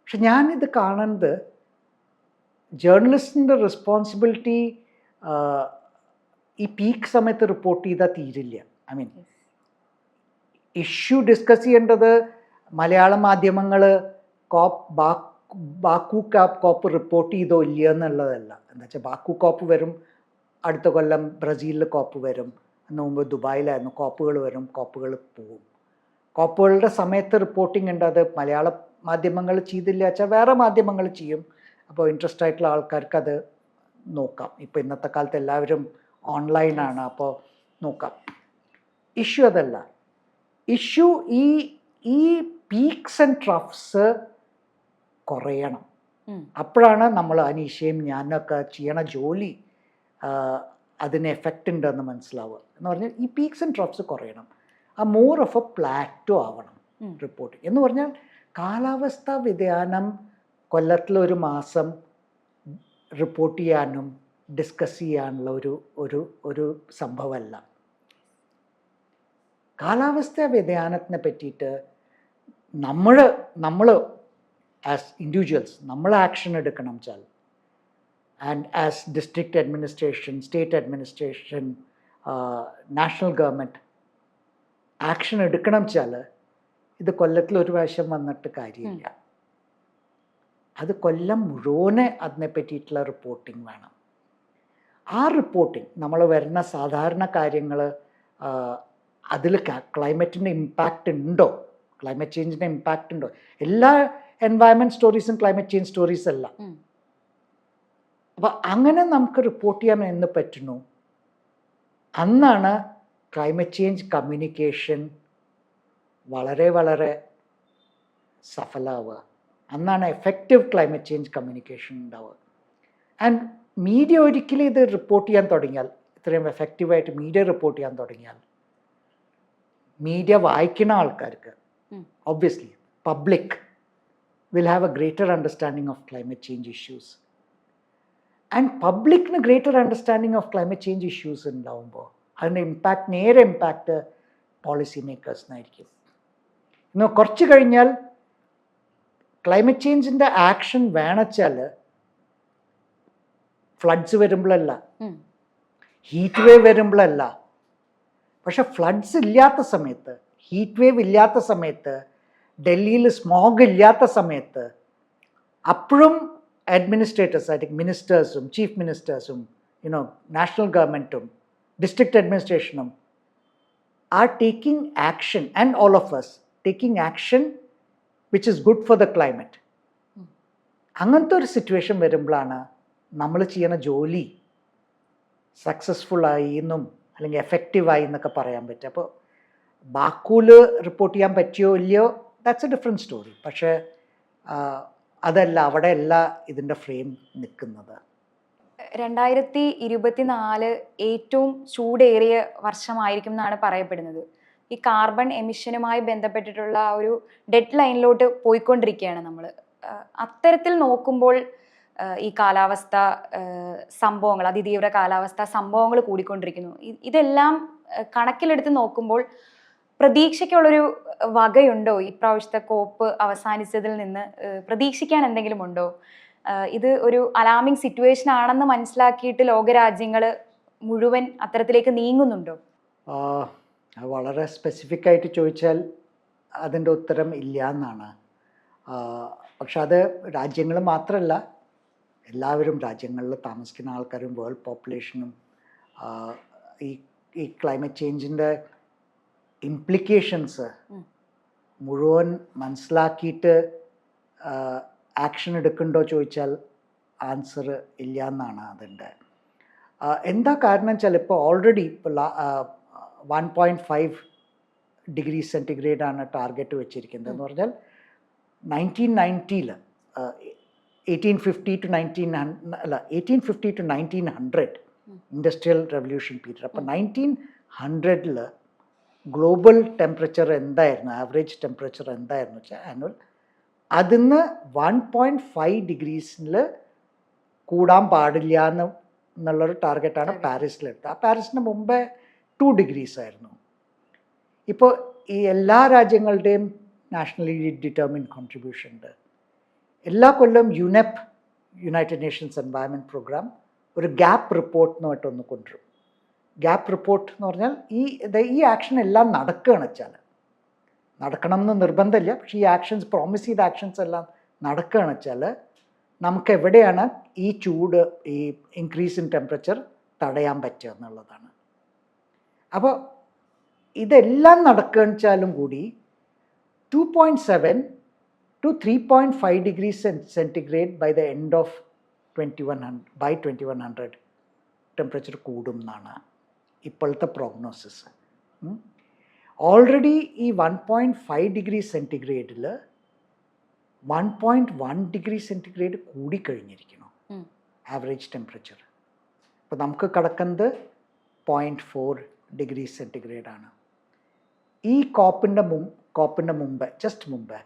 പക്ഷെ ഞാനിത് കാണുന്നത് ജേർണലിസ്റ്റിൻ്റെ റെസ്പോൺസിബിലിറ്റി ഈ പീക്ക് സമയത്ത് റിപ്പോർട്ട് ചെയ്താൽ തീരില്ല. ഐ മീൻ ഇഷ്യൂ ഡിസ്കസ് ചെയ്യേണ്ടത് മലയാള മാധ്യമങ്ങൾ ബാക്കു കോപ്പ് റിപ്പോർട്ട് ചെയ്തോ ഇല്ല എന്നുള്ളതല്ല. എന്താ വെച്ചാൽ ബാക്കു കോപ്പ് വരും, അടുത്ത കൊല്ലം ബ്രസീലിൽ കോപ്പ് വരും, അന്ന് മുമ്പ് ദുബായിലായിരുന്നു. കോപ്പുകൾ വരും, കോപ്പുകൾ പോവും. കോപ്പുകളുടെ സമയത്ത് റിപ്പോർട്ടിംഗ് ഉണ്ട്. അത് മലയാള മാധ്യമങ്ങൾ ചെയ്തില്ല വെച്ചാൽ വേറെ മാധ്യമങ്ങൾ ചെയ്യും. അപ്പോൾ ഇൻട്രസ്റ്റ് ആയിട്ടുള്ള ആൾക്കാർക്ക് അത് നോക്കാം. ഇപ്പോൾ ഇന്നത്തെ കാലത്ത് എല്ലാവരും ഓൺലൈനാണ്, അപ്പോൾ നോക്കാം. ഇഷ്യൂ അതല്ല. ഇഷ്യൂ ഈ പീക്സ് ആൻഡ് ട്രഫ്സ് കുറയണം. അപ്പോഴാണ് നമ്മൾ അനീഷയും ഞാനൊക്കെ ചെയ്യണ ജോലി അതിന് എഫക്റ്റ് ഉണ്ടെന്ന് മനസ്സിലാവുക. എന്ന് പറഞ്ഞാൽ ഈ പീക്സ് ആൻഡ് ട്രഫ്സ് കുറയണം. ആ മോർ ഓഫ് എ പ്ലാറ്റോ ആവണം റിപ്പോർട്ട്. എന്ന് പറഞ്ഞാൽ കാലാവസ്ഥാ വ്യതിയാനം കൊല്ലത്തിലൊരു മാസം റിപ്പോർട്ട് ചെയ്യാനും ഡിസ്കസ് ചെയ്യാനുള്ള ഒരു സംഭവമല്ല. കാലാവസ്ഥാ വ്യതിയാനത്തിനെ പറ്റിയിട്ട് നമ്മൾ ആസ് ഇൻഡിവിജ്വൽസ് നമ്മൾ ആക്ഷൻ എടുക്കണം വെച്ചാൽ, and as district administration, state administration, national government action എടുക്കണം വെച്ചാൽ ഇത് കൊല്ലത്തിൽ ഒരു പ്രാവശ്യം വന്നിട്ട് കാര്യമില്ല. അത് കൊല്ലം മുഴുവനെ അതിനെ പറ്റിയിട്ടുള്ള റിപ്പോർട്ടിംഗ് വേണം. ആ റിപ്പോർട്ടിംഗ് നമ്മൾ വരുന്ന സാധാരണ കാര്യങ്ങൾ, അതിൽ ക്ലൈമറ്റിൻ്റെ ഇമ്പാക്റ്റ് ഉണ്ടോ, ക്ലൈമറ്റ് ചേഞ്ചിൻ്റെ ഇമ്പാക്റ്റ് ഉണ്ടോ. എല്ലാ എൻവയൺമെൻറ്റ് സ്റ്റോറീസും ക്ലൈമറ്റ് ചേഞ്ച് സ്റ്റോറീസ് അല്ല. അപ്പോൾ അങ്ങനെ നമുക്ക് റിപ്പോർട്ട് ചെയ്യാൻ എന്ന് പറ്റുന്നു, അന്നാണ് ക്ലൈമറ്റ് ചേഞ്ച് കമ്മ്യൂണിക്കേഷൻ വളരെ വളരെ സഫലമാവുക. അന്നാണ് എഫക്റ്റീവ് ക്ലൈമറ്റ് ചേഞ്ച് കമ്മ്യൂണിക്കേഷൻ ഉണ്ടാവുക. ആൻഡ് മീഡിയ ഒരിക്കലും ഇത് റിപ്പോർട്ട് ചെയ്യാൻ തുടങ്ങിയാൽ, ഇത്രയും എഫക്റ്റീവായിട്ട് മീഡിയ റിപ്പോർട്ട് ചെയ്യാൻ തുടങ്ങിയാൽ, മീഡിയ വായിക്കുന്ന ആൾക്കാർക്ക്, obviously public will have a greater understanding of climate change issues. And പബ്ലിക്കിന് greater understanding of climate change issues ഉണ്ടാവുമ്പോൾ അതിൻ്റെ നേരെ ഇമ്പാക്റ്റ് പോളിസി മേക്കേഴ്സിനായിരിക്കും. ഇന്ന് കുറച്ച് കഴിഞ്ഞാൽ ക്ലൈമറ്റ് ചേഞ്ചിൻ്റെ ആക്ഷൻ വേണച്ചാൽ ഫ്ലഡ്സ് വരുമ്പോഴല്ല, ഹീറ്റ് വേവ് വരുമ്പോഴല്ല. പക്ഷെ ഫ്ലഡ്സ് ഇല്ലാത്ത സമയത്ത്, ഹീറ്റ് വേവ് ഇല്ലാത്ത സമയത്ത്, ഡൽഹിയിൽ സ്മോഗ് ഇല്ലാത്ത സമയത്ത്, അപ്പോഴും അഡ്മിനിസ്ട്രേറ്റേഴ്സ് ആയിട്ട് മിനിസ്റ്റേഴ്സും ചീഫ് മിനിസ്റ്റേഴ്സും നാഷണൽ ഗവൺമെൻറ്റും district administration are taking action, and all of us taking action which is good for the climate. അങ്ങനത്തെ ഒരു സിറ്റുവേഷൻ വരുമ്പോഴാണ് നമ്മൾ ചെയ്യുന്ന ജോലി സക്സസ്ഫുള്ളായി എന്നും അല്ലെങ്കിൽ എഫക്റ്റീവായി എന്നൊക്കെ പറയാൻ പറ്റും. അപ്പോൾ ബാക്കൂൽ റിപ്പോർട്ട് ചെയ്യാൻ പറ്റിയോ ഇല്ലയോ, ദാറ്റ്സ് എ ഡിഫറെൻറ്റ് സ്റ്റോറി. പക്ഷേ അതല്ല, അവിടെയല്ല ഇതിൻ്റെ ഫ്രെയിം നിൽക്കുന്നത്. 2024 ഏറ്റവും ചൂടേറിയ വർഷമായിരിക്കും എന്നാണ് പറയപ്പെടുന്നത്. ഈ കാർബൺ എമിഷനുമായി ബന്ധപ്പെട്ടിട്ടുള്ള ഒരു ഡെഡ് ലൈനിലോട്ട് പോയിക്കൊണ്ടിരിക്കുകയാണ് നമ്മൾ. അത്തരത്തിൽ നോക്കുമ്പോൾ ഈ കാലാവസ്ഥ സംഭവങ്ങൾ, അതിതീവ്ര കാലാവസ്ഥ സംഭവങ്ങൾ കൂടിക്കൊണ്ടിരിക്കുന്നു. ഇതെല്ലാം കണക്കിലെടുത്ത് നോക്കുമ്പോൾ പ്രതീക്ഷയ്ക്കുള്ളൊരു വകയുണ്ടോ? ഈ പ്രാവശ്യത്തെ കോപ്പ് അവസാനിച്ചതിൽ നിന്ന് പ്രതീക്ഷിക്കാൻ എന്തെങ്കിലും ഉണ്ടോ? ഇത് ഒരു അലാമിങ് സിറ്റുവേഷൻ ആണെന്ന് മനസ്സിലാക്കിയിട്ട് ലോകരാജ്യങ്ങൾ മുഴുവൻ അത്തരത്തിലേക്ക് നീങ്ങുന്നുണ്ടോ? അത് വളരെ സ്പെസിഫിക് ആയിട്ട് ചോദിച്ചാൽ അതിൻ്റെ ഉത്തരം ഇല്ല എന്നാണ്. പക്ഷെ അത് രാജ്യങ്ങൾ മാത്രമല്ല, എല്ലാവരും, രാജ്യങ്ങളിൽ താമസിക്കുന്ന ആൾക്കാരും വേൾഡ് പോപ്പുലേഷനും ഈ ക്ലൈമറ്റ് ചേഞ്ചിൻ്റെ ഇംപ്ലിക്കേഷൻസ് മുഴുവൻ മനസ്സിലാക്കിയിട്ട് ആക്ഷൻ എടുക്കണ്ടോ ചോദിച്ചാൽ ആൻസർ ഇല്ല എന്നാണ് അതിൻ്റെ. എന്താ കാരണം വെച്ചാൽ ഇപ്പോൾ ഓൾറെഡി ഇപ്പോൾ 1.5 ഡിഗ്രി സെൻറ്റിഗ്രേഡാണ് ടാർഗറ്റ് വെച്ചിരിക്കുന്നത്. എന്ന് പറഞ്ഞാൽ 1990 1850 to 1900 ഇൻഡസ്ട്രിയൽ റെവല്യൂഷൻ പീരീഡ്. അപ്പോൾ 1900 ഗ്ലോബൽ ടെമ്പറേച്ചർ എന്തായിരുന്നു, ആവറേജ് ടെമ്പറേച്ചർ എന്തായിരുന്നു വെച്ചാൽ ആനുവൽ, അതിന്ന് 1.5 ഡിഗ്രീസിൽ കൂടാൻ പാടില്ല എന്നുള്ളൊരു ടാർഗറ്റാണ് പാരീസിലെടുത്തത്. ആ പാരീസിന് മുമ്പേ 2 ഡിഗ്രീസ് ആയിരുന്നു. ഇപ്പോൾ ഈ എല്ലാ രാജ്യങ്ങളുടെയും നാഷണലി ഡിറ്റർമിൻഡ് കോൺട്രിബ്യൂഷൻ ഉണ്ട്. എല്ലാ കൊല്ലം യുനെപ്പ്, യുണൈറ്റഡ് നേഷൻസ് എൻവയൺമെൻറ്റ് പ്രോഗ്രാം, ഒരു ഗ്യാപ്പ് റിപ്പോർട്ട് എന്ന് പറഞ്ഞിട്ടൊന്ന് കൊണ്ടുവരും. ഗ്യാപ്പ് റിപ്പോർട്ട് എന്ന് പറഞ്ഞാൽ ഈ ആക്ഷൻ എല്ലാം നടക്കുകയാണ് വെച്ചാൽ, നടക്കണം എന്ന് നിർബന്ധമില്ല, പക്ഷേ ഈ ആക്ഷൻസ്, പ്രോമിസ് ചെയ്ത ആക്ഷൻസ് എല്ലാം നടക്കുകയാണ് വെച്ചാൽ നമുക്ക് എവിടെയാണ് ഈ ചൂട്, ഈ ഇൻക്രീസ് ഇൻ ടെമ്പറേച്ചർ തടയാൻ പറ്റുക എന്നുള്ളതാണ്. അപ്പോൾ ഇതെല്ലാം നടക്കുകയെന്ന് വെച്ചാലും കൂടി 2.7 to 3.5 degrees centigrade by the end of 2100 temperature കൂടും എന്നാണ് ഇപ്പോഴത്തെ പ്രോഗ്നോസിസ്. ഓൾറെഡി ഈ 1.5 ഡിഗ്രി സെൻറ്റിഗ്രേഡിൽ 1.1 ഡിഗ്രി സെൻറ്റിഗ്രേഡ് കൂടിക്കഴിഞ്ഞിരിക്കണം ആവറേജ് ടെമ്പറേച്ചർ. അപ്പോൾ നമുക്ക് കിടക്കുന്നത് 0.4 ഡിഗ്രി സെൻറ്റിഗ്രേഡാണ്. ഈ കോപ്പിൻ്റെ മുമ്പ് ജസ്റ്റ് മുമ്പ്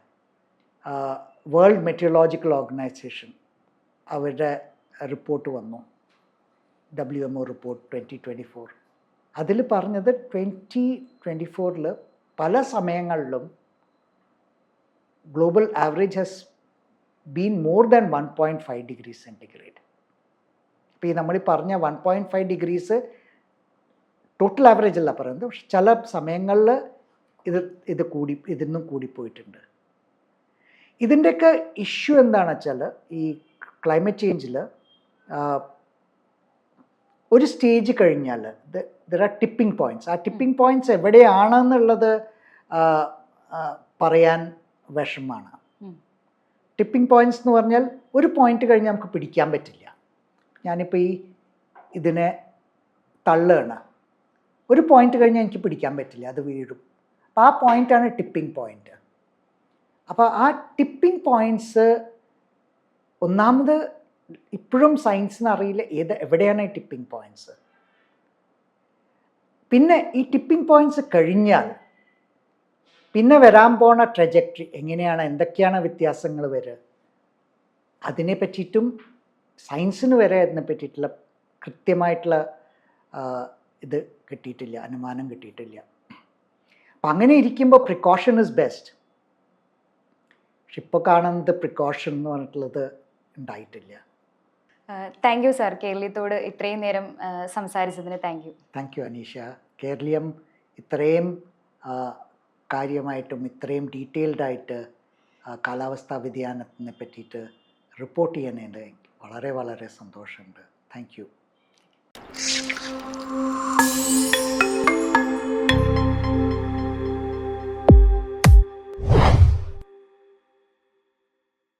വേൾഡ് മെറ്റീരിയോളജിക്കൽ ഓർഗനൈസേഷൻ അവരുടെ റിപ്പോർട്ട് വന്നു, WMO റിപ്പോർട്ട് 2024. അതിൽ പറഞ്ഞത് 2024 പല സമയങ്ങളിലും global average has been more than 1.5 degree centigrade. ഇപ്പോൾ ഈ നമ്മൾ പറഞ്ഞ 1.5 ഡിഗ്രീസ് ടോട്ടൽ ആവറേജ് അല്ല പറയുന്നത്, പക്ഷെ ചില സമയങ്ങളിൽ ഇതിന്നും കൂടിപ്പോയിട്ടുണ്ട്. ഇതിൻ്റെയൊക്കെ ഇഷ്യൂ എന്താണെന്ന് വെച്ചാൽ, ഈ ക്ലൈമറ്റ് ചേഞ്ചിൽ ഒരു സ്റ്റേജ് കഴിഞ്ഞാൽ ദർ ആർ ടിപ്പിംഗ് പോയിൻറ്റ്സ്. ആ ടിപ്പിംഗ് പോയിൻറ്റ്സ് എവിടെയാണെന്നുള്ളത് പറയാൻ വിഷമമാണ്. ടിപ്പിംഗ് പോയിൻറ്റ്സ് എന്ന് പറഞ്ഞാൽ ഒരു പോയിന്റ് കഴിഞ്ഞ് നമുക്ക് പിടിക്കാൻ പറ്റില്ല. ഞാനിപ്പോൾ ഇതിനെ തള്ളുകയാണ്, ഒരു പോയിന്റ് കഴിഞ്ഞാൽ എനിക്ക് പിടിക്കാൻ പറ്റില്ല, അത് വീഴും. അപ്പോൾ ആ പോയിൻ്റാണ് ടിപ്പിംഗ് പോയിൻ്റ്. അപ്പോൾ ആ ടിപ്പിംഗ് പോയിൻറ്റ്സ് ഒന്നാമത് ഇപ്പോഴും സയൻസിന് അറിയില്ല എവിടെയാണ് ഈ ടിപ്പിംഗ് പോയിൻറ്റ്സ്. പിന്നെ ഈ ടിപ്പിംഗ് പോയിൻറ്റ്സ് കഴിഞ്ഞാൽ പിന്നെ വരാൻ പോണ ട്രജക്ടറി എങ്ങനെയാണ്, എന്തൊക്കെയാണ് വ്യത്യാസങ്ങൾ വരിക, അതിനെ പറ്റിയിട്ടും സയൻസിന് വരെ അതിനെ പറ്റിയിട്ടുള്ള കൃത്യമായിട്ടുള്ള ഇത് കിട്ടിയിട്ടില്ല, അനുമാനം കിട്ടിയിട്ടില്ല. അപ്പം അങ്ങനെ ഇരിക്കുമ്പോൾ പ്രിക്കോഷൻ ഇസ് ബെസ്റ്റ്. പക്ഷെ ഇപ്പോൾ കാണുന്നത് പ്രിക്കോഷൻ എന്ന് പറഞ്ഞിട്ടുള്ളത് ഉണ്ടായിട്ടില്ല. താങ്ക് യു സാർ, കേരളീയത്തോട് ഇത്രയും നേരം സംസാരിച്ചതിന് thank you. Thank you Aneesha. Keraleeyam ഇത്രയും കാര്യമായിട്ടും ഇത്രയും ഡീറ്റെയിൽഡായിട്ട് കാലാവസ്ഥാ വ്യതിയാനത്തിനെ പറ്റിയിട്ട് റിപ്പോർട്ട് ചെയ്യാനായിട്ട് വളരെ വളരെ സന്തോഷമുണ്ട്. Thank you.